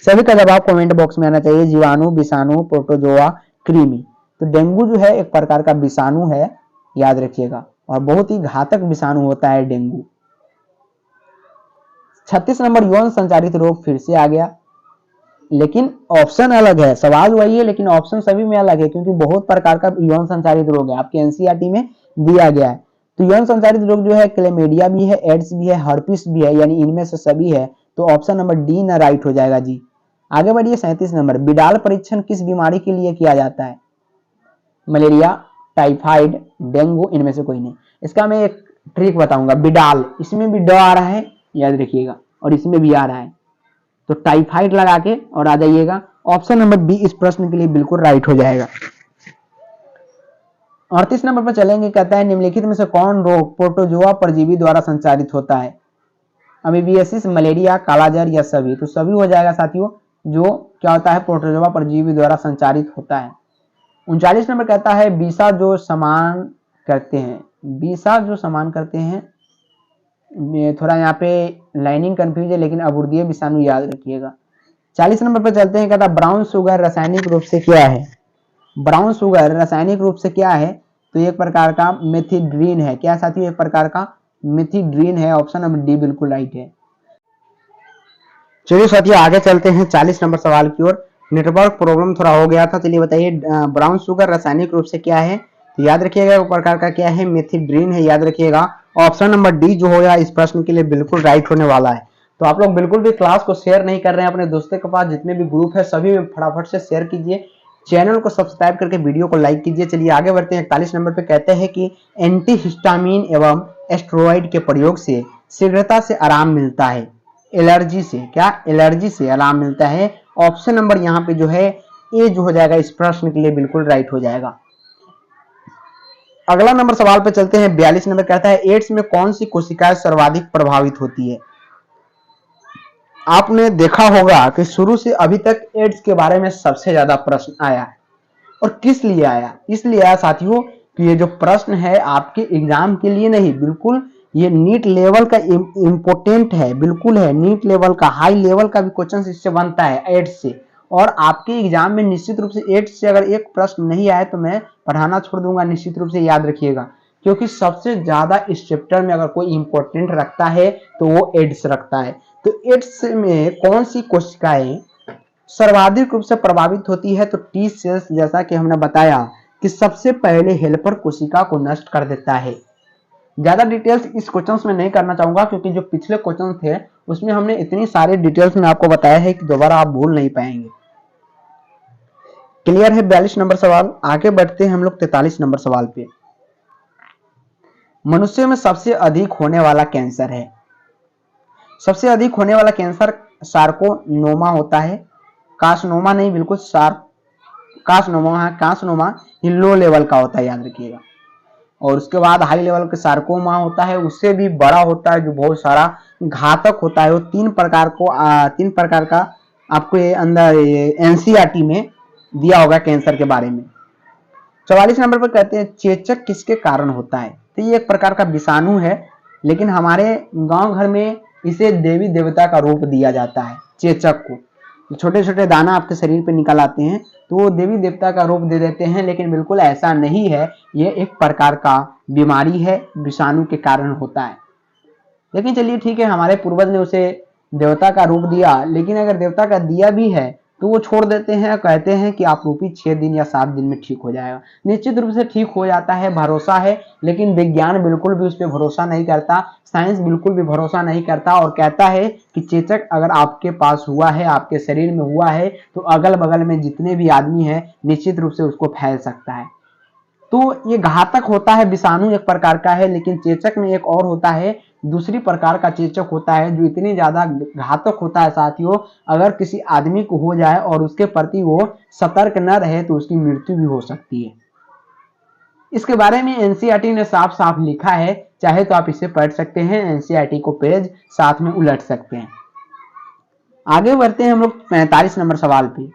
Speaker 1: सभी का जवाब कमेंट बॉक्स में आना चाहिए, जीवाणु, विषाणु, प्रोटोजोआ, कृमि। तो डेंगू जो है एक प्रकार का विषाणु है, याद रखिएगा, और बहुत ही घातक विषाणु होता है डेंगू। 36 नंबर, यौन संचारित रोग फिर से आ गया, लेकिन ऑप्शन अलग है, सवाल वही है लेकिन ऑप्शन सभी में अलग है, क्योंकि बहुत प्रकार का यौन संचारित रोग है आपके एनसीईआरटी में दिया गया है। तो यौन संचारित रोग जो है क्लेमेडिया भी है, एड्स भी है, हर्पिस भी है, यानी इनमें से सभी है। तो ऑप्शन नंबर डी ना राइट हो जाएगा जी। आगे बढ़िए 37 नंबर, बिडाल परीक्षण किस बीमारी के लिए किया जाता है, मलेरिया, टाइफाइड, डेंगू, इनमें से कोई नहीं। इसका मैं एक ट्रिक बताऊंगा, बिडाल, इसमें भी ड आ रहा है याद रखिएगा, और इसमें भी आ रहा है, तो टाइफाइड लगा के और आ जाइएगा। ऑप्शन नंबर बी इस प्रश्न के लिए बिल्कुल राइट हो जाएगा। 38 नंबर पर चलेंगे, कहता है निम्नलिखित में से कौन रोग प्रोटोजोआ परजीवी द्वारा संचारित होता है? अमीबियासिस, मलेरिया, कालाजार या सभी? तो सभी हो जाएगा साथियों, जो क्या होता है प्रोटोजोआ परजीवी द्वारा संचारित होता है। 39 नंबर कहता है बीसा जो समान करते हैं, बीसा जो समान करते हैं, थोड़ा यहाँ पे लाइनिंग कंफ्यूज है लेकिन अबुर्दीय विषाणु याद रखिएगा। 40 नंबर पर चलते हैं, कहता है ब्राउन शुगर रासायनिक रूप से क्या है? ब्राउन शुगर रासायनिक रूप से क्या है? तो एक प्रकार का मेथिड्रीन है। क्या साथियों? एक प्रकार का मेथिड्रीन है। ऑप्शन नंबर डी बिल्कुल राइट है। चलिए साथियों आगे चलते हैं 40 नंबर सवाल की ओर। नेटवर्क प्रॉब्लम थोड़ा हो गया था। चलिए बताइए ब्राउन शुगर रासायनिक रूप से क्या है? तो याद रखिएगा एक प्रकार का क्या है? मेथिड्रीन है, याद रखिएगा। ऑप्शन नंबर डी जो होगा इस प्रश्न के लिए बिल्कुल राइट होने वाला है। तो आप लोग बिल्कुल भी क्लास को शेयर नहीं कर रहे हैं अपने दोस्तों के पास, जितने भी ग्रुप है सभी में फटाफट से शेयर कीजिए, चैनल को सब्सक्राइब करके वीडियो को लाइक कीजिए। चलिए आगे बढ़ते हैं। 41 नंबर पे कहते हैं कि एंटीहिस्टामिन एवं एस्टेरॉइड के प्रयोग से शीघ्रता से आराम मिलता है, एलर्जी से क्या? एलर्जी से आराम मिलता है। ऑप्शन नंबर यहाँ पे जो है ए जो हो जाएगा इस प्रश्न के लिए बिल्कुल राइट हो जाएगा। अगला नंबर सवाल पे चलते हैं। 42 नंबर कहता है एड्स में कौन सी कोशिकाएं सर्वाधिक प्रभावित होती है? आपने देखा होगा कि शुरू से अभी तक एड्स के बारे में सबसे ज्यादा प्रश्न आया है, और किस लिए आया? इसलिए आया साथियों कि ये जो प्रश्न है आपके एग्जाम के लिए नहीं, बिल्कुल ये नीट लेवल का इम्पोर्टेंट है, बिल्कुल है नीट लेवल का, हाई लेवल का भी क्वेश्चन इससे बनता है एड्स से। और आपके एग्जाम में निश्चित रूप से एड्स से अगर एक प्रश्न नहीं आए तो मैं पढ़ाना छोड़ दूंगा, निश्चित रूप से याद रखिएगा, क्योंकि सबसे ज्यादा इस चैप्टर में अगर कोई इंपॉर्टेंट रखता है तो वो एड्स रखता है। तो एड्स में कौन सी कोशिकाएं सर्वाधिक रूप से प्रभावित होती है? तो टी सेल्स, जैसा कि हमने बताया कि सबसे पहले हेल्पर कोशिका को नष्ट कर देता है। ज्यादा डिटेल्स इस क्वेश्चन में नहीं करना चाहूंगा, क्योंकि जो पिछले क्वेश्चन थे उसमें हमने इतनी सारी डिटेल्स में आपको बताया है कि दोबारा आप भूल नहीं पाएंगे। क्लियर है 42 नंबर सवाल। आगे बढ़ते हैं हम लोग 43 नंबर सवाल पे। मनुष्य में सबसे अधिक होने वाला कैंसर है, सबसे अधिक होने वाला कैंसर सार्कोनोमा होता है, कार्सिनोमा नहीं, बिल्कुल कार्सिनोमा है। कार्सिनोमा ये लो लेवल का होता है, याद रखिएगा। और उसके बाद हाई लेवल के सार्कोमा होता है, उससे भी बड़ा होता है जो बहुत सारा घातक होता है। वो तीन प्रकार का आपको ये अंदर एनसीईआरटी में दिया होगा कैंसर के बारे में। 44 नंबर पर कहते हैं चेचक किसके कारण होता है? तो ये एक प्रकार का विषाणु है, लेकिन हमारे गांव घर में इसे देवी देवता का रूप दिया जाता है। चेचक को छोटे छोटे दाना आपके शरीर पे निकल आते हैं तो वो देवी देवता का रूप दे देते हैं, लेकिन बिल्कुल ऐसा नहीं है। ये एक प्रकार का बीमारी है, विषाणु के कारण होता है। लेकिन चलिए ठीक है, हमारे पूर्वज ने उसे देवता का रूप दिया, लेकिन अगर देवता का दिया भी है तो वो छोड़ देते हैं, कहते हैं कि आप रूपी 6 दिन या 7 दिन में ठीक हो जाएगा। निश्चित रूप से ठीक हो जाता है, भरोसा है, लेकिन विज्ञान बिल्कुल भी उस पर भरोसा नहीं करता, साइंस बिल्कुल भी भरोसा नहीं करता, और कहता है कि चेचक अगर आपके पास हुआ है, आपके शरीर में हुआ है, तो अगल बगल में जितने भी आदमी हैं निश्चित रूप से उसको फैल सकता है। तो ये घातक होता है, विषाणु एक प्रकार का है, लेकिन चेचक में एक और होता है, दूसरी प्रकार का चेचक होता है जो इतनी ज्यादा घातक होता है साथियों, अगर किसी आदमी को हो जाए और उसके प्रति वो सतर्क न रहे तो उसकी मृत्यु भी हो सकती है। इसके बारे में एनसीईआरटी ने साफ साफ लिखा है, चाहे तो आप इसे पढ़ सकते हैं, एनसीईआरटी को पेज साथ में उलट सकते हैं। आगे बढ़ते हैं हम लोग 45 नंबर सवाल पे।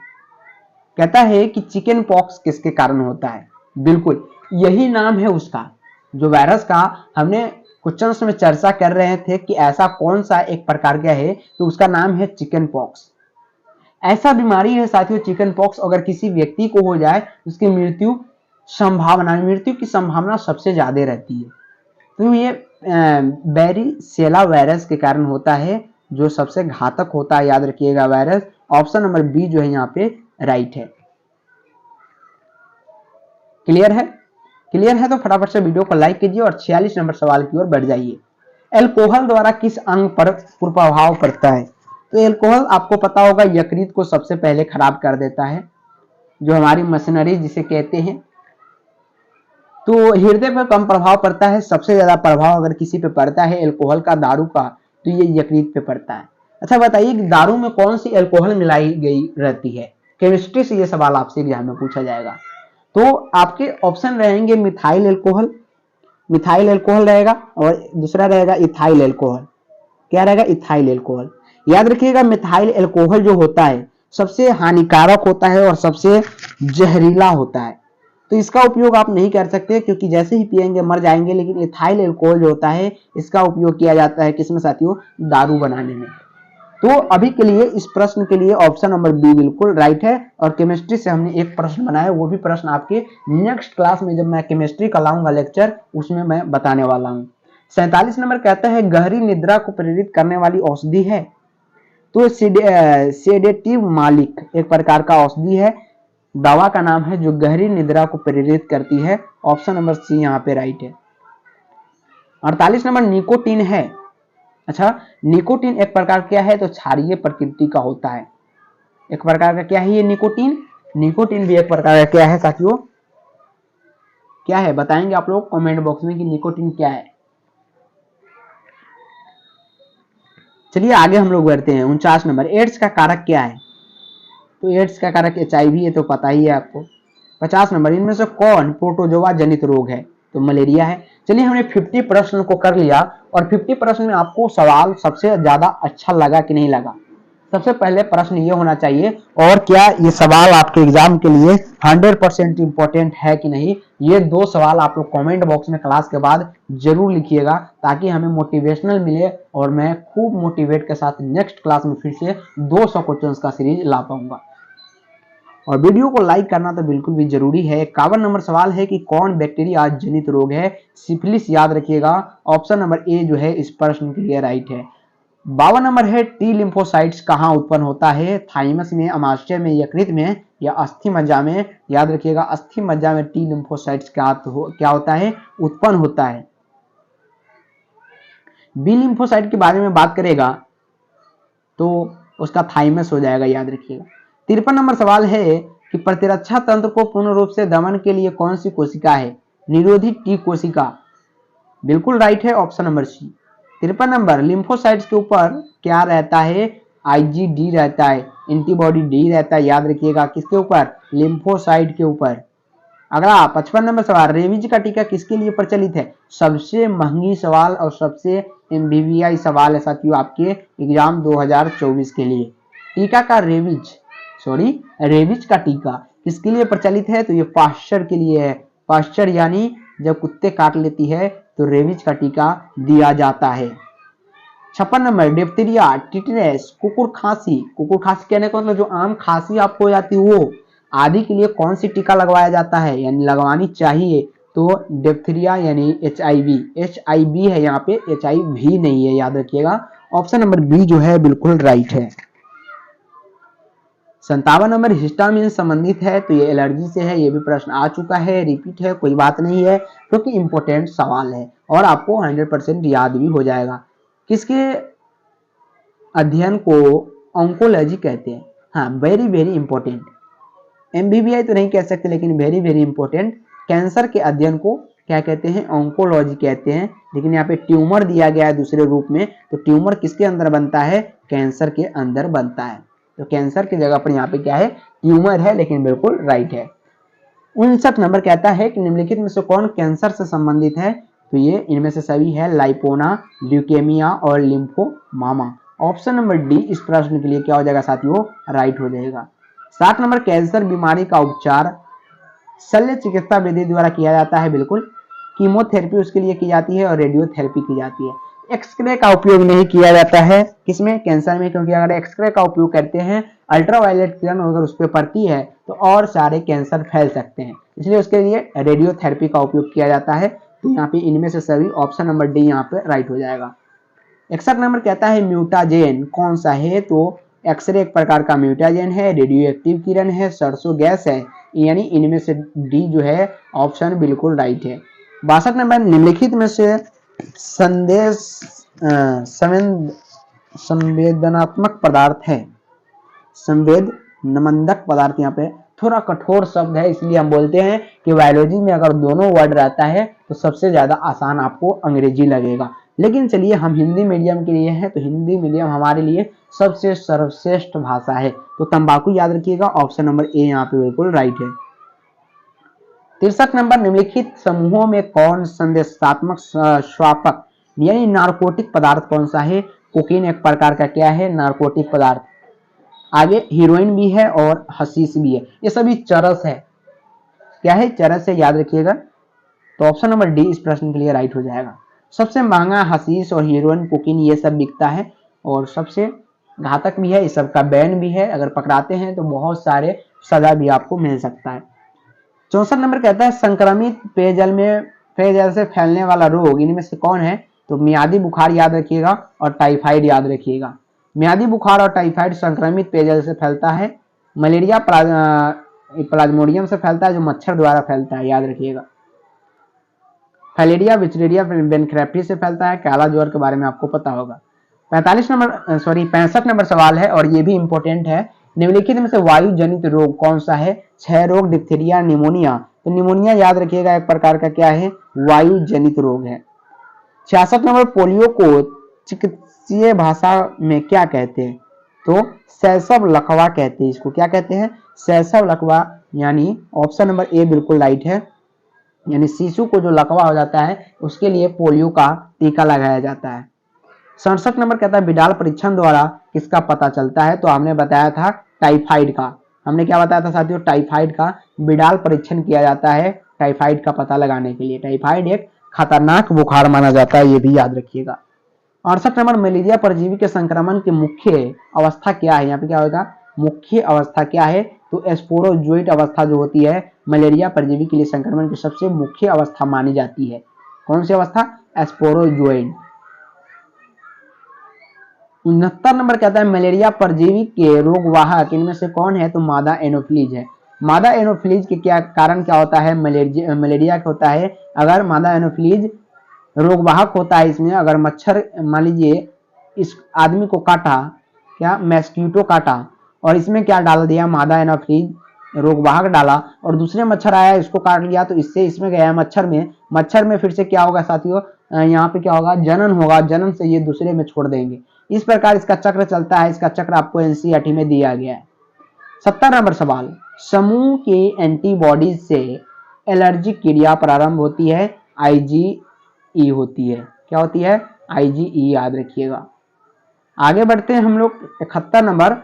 Speaker 1: कहता है कि चिकन पॉक्स किसके कारण होता है? बिल्कुल यही नाम है उसका, जो वायरस का हमने क्वेश्चन में चर्चा कर रहे थे कि ऐसा कौन सा एक प्रकार का है, तो उसका नाम है चिकन पॉक्स। ऐसा बीमारी है साथियों चिकन पॉक्स, अगर किसी व्यक्ति को हो जाए उसकी मृत्यु की संभावना सबसे ज्यादा रहती है। तो ये बैरिसेला वायरस के कारण होता है, जो सबसे घातक होता है, याद रखिएगा वायरस। ऑप्शन नंबर बी जो है यहाँ पे राइट है। क्लियर है? क्लियर है तो फटाफट से वीडियो को लाइक कीजिए और 46 नंबर सवाल की ओर बढ़ जाइए। एल्कोहल द्वारा किस अंग पर प्रभाव पड़ता है? तो एल्कोहल आपको पता होगा यकृत को सबसे पहले खराब कर देता है, जो हमारी मशीनरी जिसे कहते हैं। तो हृदय पर कम प्रभाव पड़ता है, सबसे ज्यादा प्रभाव अगर किसी पे पड़ता है एल्कोहल का, दारू का, तो ये यकृत पे पड़ता है। अच्छा बताइए कि दारू में कौन सी एल्कोहल मिलाई गई रहती है? केमिस्ट्री से ये सवाल आपसे एग्जाम में पूछा जाएगा। तो आपके ऑप्शन रहेंगे मिथाइल एल्कोहल, मिथाइल एल्कोहल रहेगा, और दूसरा रहेगा इथाइल एल्कोहल। क्या रहेगा? Ethyl alcohol. याद रखिएगा मिथाइल एल्कोहल जो होता है सबसे हानिकारक होता है और सबसे जहरीला होता है, तो इसका उपयोग आप नहीं कर सकते, क्योंकि जैसे ही पिएंगे मर जाएंगे। लेकिन इथाइल एल्कोहल जो होता है इसका उपयोग किया जाता है किसमें साथियों? दारू बनाने में। तो अभी के लिए इस प्रश्न के लिए ऑप्शन नंबर बी बिल्कुल राइट है। और केमिस्ट्री से हमने एक प्रश्न बनाया, वो भी प्रश्न आपके नेक्स्ट क्लास में जब मैं केमिस्ट्री का लाऊंगा लेक्चर, उसमें मैं बताने वाला हूं। 47 नंबर कहता है गहरी निद्रा को प्रेरित करने वाली औषधि है। तो सेडेटिव मालिक एक प्रकार का औषधि है, दवा का नाम है जो गहरी निद्रा को प्रेरित करती है। ऑप्शन नंबर सी यहाँ पे राइट है। 48 नंबर निकोटीन है। अच्छा, निकोटीन एक प्रकार क्या है? तो क्षारीय प्रकृति का होता है। एक प्रकार का क्या है ये निकोटीन? निकोटीन भी एक प्रकार का क्या है साथियों? क्या है बताएंगे आप लोग कमेंट बॉक्स में कि निकोटीन क्या है। चलिए आगे हम लोग बढ़ते हैं। 49 नंबर एड्स का कारक क्या है? तो एड्स का कारक HIV है, तो पता ही है आपको। 50 नंबर इनमें से कौन प्रोटोजोआ जनित रोग है? तो मलेरिया है। चलिए हमने 50 प्रश्न को कर लिया, और 50 प्रश्न में आपको सवाल सबसे ज्यादा अच्छा लगा कि नहीं लगा? सबसे पहले प्रश्न ये होना चाहिए, और क्या ये सवाल आपके एग्जाम के लिए 100% इंपॉर्टेंट है कि नहीं? ये दो सवाल आप लोग कमेंट बॉक्स में क्लास के बाद जरूर लिखिएगा, ताकि हमें मोटिवेशनल मिले और मैं खूब मोटिवेट के साथ नेक्स्ट क्लास में फिर से 200 क्वेश्चंस का सीरीज ला पाऊंगा। और वीडियो को लाइक करना तो बिल्कुल भी जरूरी है। 51 नंबर सवाल है कि कौन बैक्टीरिया जनित रोग है? सिफिलिस। याद रखिएगा ऑप्शन नंबर ए जो है इस प्रश्न के लिए राइट है। 52 नंबर है टी लिम्फोसाइट्स कहाँ उत्पन्न होता है? थाइमस में, अमाशय में, यकृत में, या अस्थि मज्जा में? याद रखिएगा अस्थि मज्जा में टी लिम्फोसाइट्स क्या होता है? उत्पन्न होता है। बी लिम्फोसाइट के बारे में बात करेगा तो उसका थाइमस हो जाएगा, याद रखिएगा। 53 नंबर सवाल है कि प्रतिरक्षा तंत्र को पूर्ण रूप से दमन के लिए कौन सी कोशिका है? निरोधी टी कोशिका। बिल्कुल राइट है option number C. 53 number lymphocytes के ऊपर क्या रहता है? IgD रहता है, एंटीबॉडी डी रहता है। याद रखिएगा किसके ऊपर? लिम्फोसाइट के ऊपर। अगला 55 नंबर सवाल, रेबीज का टीका किसके लिए प्रचलित है? सबसे महंगी सवाल और सबसे MBBI सवाल है साथियों आपके एग्जाम 2024 के लिए। टीका का रेबीज का टीका किसके लिए प्रचलित है? तो ये पाश्चर के लिए है। पाश्चर यानी जब कुत्ते काट लेती है तो रेबीज का टीका दिया जाता है। 56 नंबर डिप्थीरिया, टिटनेस, कुकुर खांसी कहने का मतलब जो आम खांसी आपको हो जाती है वो आदि के लिए कौन सी टीका लगवाया जाता है यानी लगवानी चाहिए? तो डिप्थीरिया यानी HIV है, यहाँ पे HIV नहीं है, याद रखिएगा। ऑप्शन नंबर बी जो है बिल्कुल राइट है। 57 नंबर हिस्टामिन संबंधित है, तो ये एलर्जी से है। ये भी प्रश्न आ चुका है, रिपीट है, कोई बात नहीं है, क्योंकि इंपॉर्टेंट सवाल है और आपको 100% याद भी हो जाएगा। किसके अध्ययन को ऑन्कोलॉजी कहते हैं? हाँ, वेरी वेरी इंपॉर्टेंट। MBBI तो नहीं कह सकते, लेकिन वेरी वेरी इंपॉर्टेंट। कैंसर के अध्ययन को क्या कहते हैं? ऑन्कोलॉजी कहते हैं। लेकिन यहाँ पे ट्यूमर दिया गया है दूसरे रूप में, तो ट्यूमर किसके अंदर बनता है? कैंसर के अंदर बनता है। तो कैंसर की जगह पर यहाँ पे क्या है? ट्यूमर है, लेकिन बिल्कुल राइट है। 59 नंबर कहता है कि निम्नलिखित में से कौन कैंसर से संबंधित है? तो ये इनमें से सभी है, लाइपोना, ल्यूकेमिया और लिम्फोमामा। ऑप्शन नंबर डी इस प्रश्न के लिए क्या हो जाएगा साथियों? राइट हो जाएगा। 60 नंबर कैंसर बीमारी का उपचार शल्य चिकित्सा विधि द्वारा किया जाता है। बिल्कुल, कीमोथेरेपी उसके लिए की जाती है और रेडियोथेरेपी की जाती है। एक्सरे का उपयोग नहीं किया जाता है किसमें? कैंसर में, क्योंकि अगर एक्सरे का उपयोग करते हैं अल्ट्रावायलेट किरण अगर उस पर पड़ती है तो और सारे कैंसर फैल सकते हैं, इसलिए उसके लिए रेडियोथेरेपी का उपयोग किया जाता है। तो यहाँ पे इनमें से सभी ऑप्शन नंबर डी यहाँ पे राइट हो जाएगा। 61 नंबर कहता है म्यूटाजेन कौन सा है? तो एक्सरे एक प्रकार का म्यूटाजेन है, रेडियो एक्टिव किरण है, सरसों गैस है, यानी इनमें से डी जो है ऑप्शन बिल्कुल राइट है। 62 नंबर निम्नलिखित में से संवेदनात्मक पदार्थ है। संवेदनमंदक पदार्थ, यहाँ पे थोड़ा कठोर शब्द है, इसलिए हम बोलते हैं कि बायोलॉजी में अगर दोनों वर्ड रहता है तो सबसे ज्यादा आसान आपको अंग्रेजी लगेगा। लेकिन चलिए हम हिंदी मीडियम के लिए हैं तो हिंदी मीडियम हमारे लिए सबसे सर्वश्रेष्ठ भाषा है। तो तंबाकू याद रखिएगा, ऑप्शन नंबर ए यहाँ पे बिल्कुल राइट है। 63 नंबर, निम्नलिखित समूहों में कौन संदेशात्मक श्वापक यानी नारकोटिक पदार्थ कौन सा है? कोकीन एक प्रकार का क्या है? नारकोटिक पदार्थ। आगे हीरोइन भी है और हशीश भी है, ये सभी चरस है। क्या है? चरस है, याद रखिएगा। तो ऑप्शन नंबर डी इस प्रश्न के लिए राइट हो जाएगा। सबसे महंगा हशीश और हीरोइन, कोकीन ये सब बिकता है और सबसे घातक भी है, इस सब का बैन भी है। अगर पकड़ाते हैं तो बहुत सारे सजा भी आपको मिल सकता है। 64 नंबर कहता है संक्रमित पेयजल से फैलने वाला रोग इनमें से कौन है? तो मियादी बुखार याद रखिएगा और टाइफाइड याद रखिएगा। मियादी बुखार और टाइफाइड संक्रमित पेयजल से फैलता है। मलेरिया प्लाज्मोडियम से फैलता है, जो मच्छर द्वारा फैलता है, याद रखिएगा। फाइलेरिया विचलेरिया बेनक्रेप्टी से फैलता है। काला ज्वर के बारे में आपको पता होगा। 65 नंबर सवाल है और ये भी इंपॉर्टेंट है। निम्नलिखित में से वायु जनित रोग कौन सा है? क्षय रोग, डिप्थीरिया, निमोनिया। तो निमोनिया याद रखिएगा, एक प्रकार का क्या है? वायु जनित रोग है। 66 नंबर, पोलियो को चिकित्सीय भाषा में क्या कहते हैं? तो शैशव लकवा कहते हैं इसको। क्या कहते हैं? शैशव लकवा, यानी ऑप्शन नंबर ए बिल्कुल राइट है। यानी शिशु को जो लकवा हो जाता है उसके लिए पोलियो का टीका लगाया जाता है। 67 नंबर कहता है बिडाल परीक्षण द्वारा किसका पता चलता है? तो हमने बताया था टाइफाइड का। हमने क्या बताया था साथियों? टाइफाइड का बिडाल परीक्षण किया जाता है टाइफाइड का पता लगाने के लिए। टाइफाइड एक खतरनाक बुखार माना जाता है, ये भी याद रखिएगा। 68 नंबर, मलेरिया परजीवी के संक्रमण की मुख्य अवस्था क्या है? यहाँ पे क्या होगा? मुख्य अवस्था क्या है? तो एस्पोरोजोइट अवस्था जो होती है मलेरिया परजीवी के लिए संक्रमण की सबसे मुख्य अवस्था मानी जाती है। कौन सी अवस्था? एस्पोरोजोइट। 69 नंबर कहता है मलेरिया परजीवी के रोगवाहक इनमें से कौन है? तो मादा एनोफ्लीज है। मादा एनोफ्लीज के क्या कारण क्या होता है? मलेरिया का होता है। अगर मादा एनोफ्लीज रोगवाहक होता है, इसमें अगर मच्छर मान लीजिए इस आदमी को काटा, क्या मैस्कीटो काटा और इसमें क्या डाल दिया? मादा एनोफ्लीज रोगवाहक डाला और दूसरे मच्छर आया इसको काट लिया, तो इससे इसमें गया मच्छर में फिर से क्या होगा साथियों? यहाँ पे क्या होगा? जनन होगा। जनन से ये दूसरे में छोड़ देंगे। इस प्रकार इसका चक्र चलता है। इसका चक्र आपको एनसीईआरटी में दिया गया है। 70 नंबर सवाल, समूह के एंटीबॉडीज से एलर्जिक क्रिया प्रारंभ होती है, आईजीई होती है। क्या होती है? आईजीई, याद रखिएगा। आगे बढ़ते हैं हम लोग। 71 नंबर,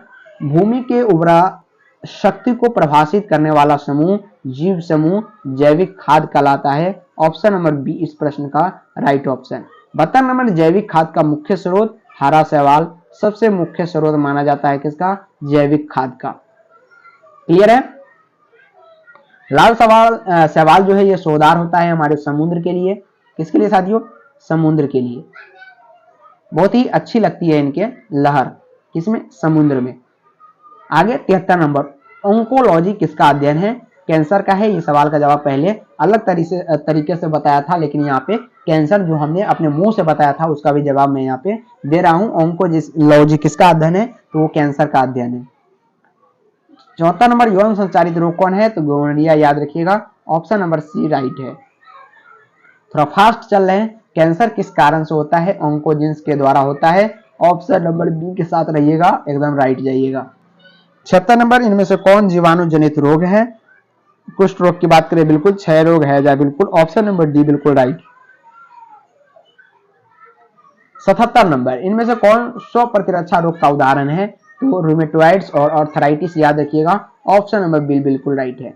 Speaker 1: भूमि के उर्वरा शक्ति को प्रभावित करने वाला समूह जीव समूह जैविक खाद कहलाता है। ऑप्शन नंबर बी इस प्रश्न का राइट ऑप्शन। 72 नंबर, जैविक खाद का मुख्य स्रोत हरा शैवाल सबसे मुख्य स्रोत माना जाता है किसका? जैविक खाद का। क्लियर है? लाल शैवाल जो है ये सोदार होता है हमारे समुद्र के लिए। किसके लिए साथियों? समुद्र के लिए। बहुत ही अच्छी लगती है इनके लहर, किसमें? समुद्र में। आगे 73 नंबर, ओंकोलॉजी किसका अध्ययन है? कैंसर का है। ये सवाल का जवाब पहले अलग तरीके से बताया था, लेकिन यहाँ पे कैंसर जो हमने अपने मुंह से बताया था उसका भी जवाब मैं यहाँ पे दे रहा हूँ। ओंकोलॉजी किसका अध्ययन है? तो वो कैंसर का अध्ययन है। 74 नंबर, यौन संचारित रोग कौन है? तो गोनोरिया, याद रखिएगा। ऑप्शन नंबर सी राइट है। थोड़ा फास्ट चल रहे हैं। कैंसर किस कारण से होता है? ऑन्कोजीन्स के द्वारा होता है। ऑप्शन नंबर बी के साथ रहिएगा, एकदम राइट जाइएगा। 76 नंबर, इनमें से कौन जीवाणु जनित रोग है? कुष्ठ रोग की बात करें, बिल्कुल। क्षय रोग है या बिल्कुल, ऑप्शन नंबर डी बिल्कुल राइट। 77 नंबर, इनमें से कौन स्व प्रतिरक्षा रोग का उदाहरण है? तो रूमेटॉइड्स और आर्थराइटिस, याद रखिएगा। ऑप्शन नंबर बी बिल्कुल राइट है।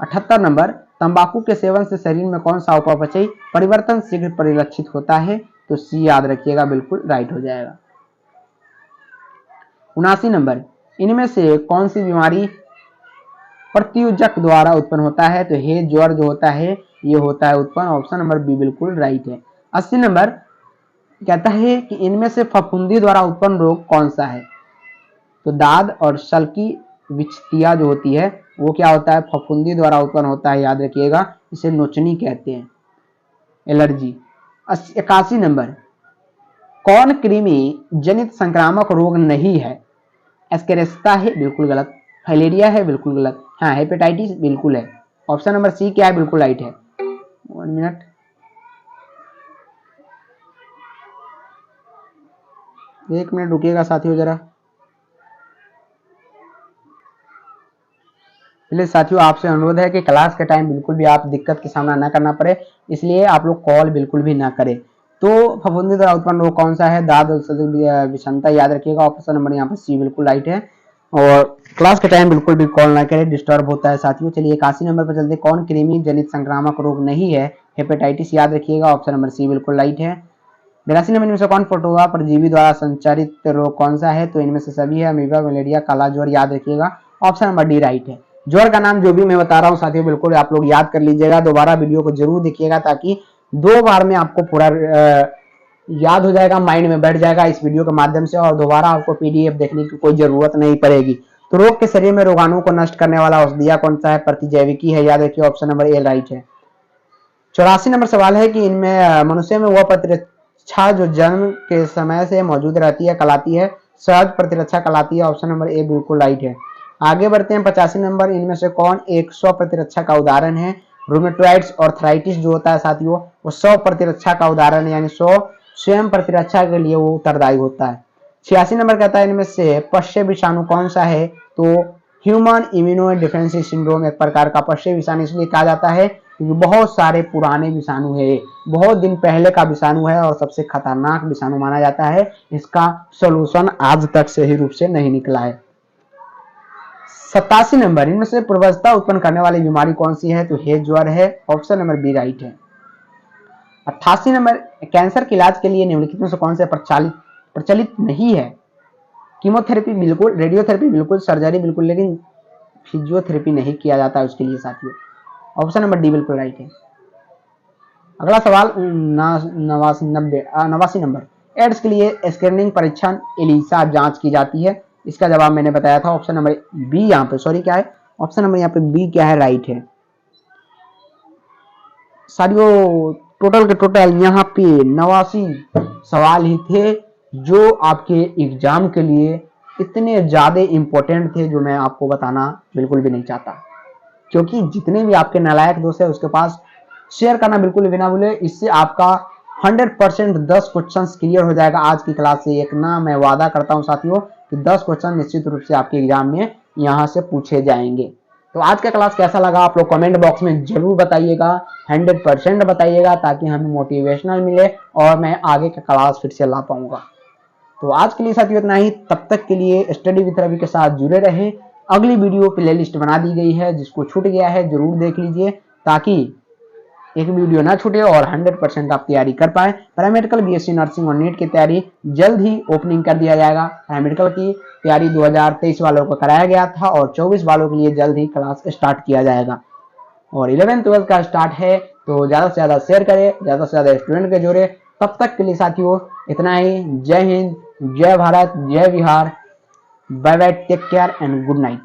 Speaker 1: 78 नंबर, तंबाकू के सेवन से शरीर में कौन सा उपापचयी परिवर्तन शीघ्र परिलक्षित होता है? तो सी, याद रखिएगा, बिल्कुल राइट हो जाएगा। 79 नंबर, इनमें से कौन सी बीमारी प्रत्युजक द्वारा उत्पन्न होता है? तो हे ज्वर जो होता है ये होता है उत्पन्न। ऑप्शन नंबर बी बिल्कुल राइट है। 80 नंबर कहता है कि इनमें से फफूंदी द्वारा उत्पन्न रोग कौन सा है? तो दाद और सल की विच्छित्तियां जो होती है वो क्या होता है? फफूंदी द्वारा उत्पन्न होता है, याद रखिएगा। इसे नोचनी कहते हैं, एलर्जी। 81 नंबर, कौन कृमि जनित संक्रामक रोग नहीं है? एस्केरेस्ता है, बिल्कुल गलत। फाइलेरिया है, बिल्कुल गलत। हाँ, हेपेटाइटिस बिल्कुल है। ऑप्शन नंबर सी क्या है? बिल्कुल राइट है। 1 मिनट। एक मिनट रुकिएगा साथियों जरा। इसलिए साथियों आपसे अनुरोध है कि क्लास के टाइम बिल्कुल भी आप दिक्कत का सामना ना करना पड़े, इसलिए आप लोग कॉल बिल्कुल भी ना करें। तो फफूंदी द्वारा उत्पन्न रोग कौन सा है? दाद विषमता, याद रखिएगा। ऑप्शन नंबर यहाँ पर सी बिल्कुल राइट है। और क्लास के टाइम बिल्कुल भी कॉल ना करें, डिस्टर्ब होता है साथियों। चलिए 81 नंबर पर चलते, कौन कृमि जनित संक्रामक रोग नहीं है? हेपेटाइटिस, याद रखिएगा। ऑप्शन नंबर सी बिल्कुल राइट है। 82 नंबर में से कौन फोटोआ परजीवी द्वारा संचारित रोग कौन सा है? तो इनमें से सभी है, अमीबा, मलेरिया, काला ज्वर, याद रखिएगा। ऑप्शन नंबर डी राइट है। ज्वर का नाम जो भी मैं बता रहा हूँ साथियों बिल्कुल आप लोग याद कर लीजिएगा, दोबारा वीडियो को जरूर देखिएगा ताकि 2 बार में आपको पूरा याद हो जाएगा, माइंड में बैठ जाएगा इस वीडियो के माध्यम से, और दोबारा आपको पीडीएफ देखने की कोई जरूरत नहीं पड़ेगी। तो रोग के शरीर में रोगाणु को नष्ट करने वाला औषधिया कौन सा है? प्रतिजैविकी है, याद रखिए। ऑप्शन नंबर ए राइट है। 84 नंबर सवाल है कि इनमें मनुष्य में वह प्रतिरक्षा जो जन्म के समय से मौजूद रहती है कहलाती है? सहज प्रतिरक्षा कहलाती है। ऑप्शन नंबर ए बिल्कुल राइट है। आगे बढ़ते हैं 85 नंबर, इनमें से कौन एक 100 प्रतिरक्षा का उदाहरण है? रूमेटॉइड्स और अर्थराइटिस जो होता है साथियों वो 100 प्रतिरक्षा का उदाहरण है, यानी 100 स्वयं प्रतिरक्षा के लिए वो उत्तरदायी होता है। 86 नंबर कहता है इनमें से पश्य विषाणु कौन सा है? तो ह्यूमन इम्यूनो डिफेंसी सिंड्रोम एक प्रकार का पश्य विषाणु इसलिए कहा जाता है क्योंकि बहुत सारे पुराने विषाणु है, बहुत दिन पहले का विषाणु है और सबसे खतरनाक विषाणु माना जाता है। इसका सोल्यूशन आज तक सही रूप से नहीं निकला है। 87 नंबर, इनमें से पूर्वावस्था उत्पन्न करने वाली बीमारी कौन सी है? तो हेज ज्वर है। ऑप्शन नंबर बी राइट है। 88 नंबर, कैंसर के इलाज के लिए निम्नलिखित में से कौन से प्रचलित नहीं है? कीमोथेरेपी बिल्कुल, रेडियोथेरेपी बिल्कुल, सर्जरी बिल्कुल, लेकिन फिजियोथेरेपी नहीं किया जाता है उसके लिए साथियों। ऑप्शन नंबर डी बिल्कुल राइट है। अगला सवाल 89 नंबर, एड्स के लिए स्क्रीनिंग परीक्षण एलिसा जांच की जाती है? इसका जवाब मैंने बताया था, ऑप्शन नंबर बी यहाँ पे, सॉरी क्या है, ऑप्शन नंबर यहाँ पे बी क्या है, राइट है। साथियों टोटल के टोटल यहाँ पे 89 सवाल ही थे जो आपके एग्जाम के लिए इतने ज्यादा इंपॉर्टेंट थे जो मैं आपको बताना बिल्कुल भी नहीं चाहता, क्योंकि जितने भी आपके नालायक दोस्त है उसके पास शेयर करना बिल्कुल भी ना भूले। इससे आपका 100% 10 क्वेश्चन क्लियर हो जाएगा आज की क्लास से। एक ना मैं वादा करता हूं साथियों कि 10 क्वेश्चन निश्चित रूप से आपके एग्जाम में यहां से पूछे जाएंगे। तो आज का क्लास कैसा लगा आप लोग कमेंट बॉक्स में जरूर बताइएगा, 100% बताइएगा ताकि हमें मोटिवेशनल मिले और मैं आगे का क्लास फिर से ला पाऊंगा। तो आज के लिए साथियों इतना ही, तब तक के लिए स्टडी विद रवि के साथ जुड़े रहे। अगली वीडियो प्लेलिस्ट बना दी गई है, जिसको छूट गया है जरूर देख लीजिए ताकि एक वीडियो ना छूटे और 100% आप तैयारी कर पाए। पैरामेडिकल, बीएससी नर्सिंग और नीट की तैयारी जल्द ही ओपनिंग कर दिया जाएगा। पैरामेडिकल की तैयारी 2023 वालों को कराया गया था और 24 वालों के लिए जल्द ही क्लास स्टार्ट किया जाएगा। और 11th-12th का स्टार्ट है, तो ज्यादा से ज्यादा शेयर करें, ज्यादा से ज्यादा स्टूडेंट के जोड़े। तब तक के लिए साथियों इतना ही। जय हिंद, जय भारत, जय Bihar, bye bye, take care and good night.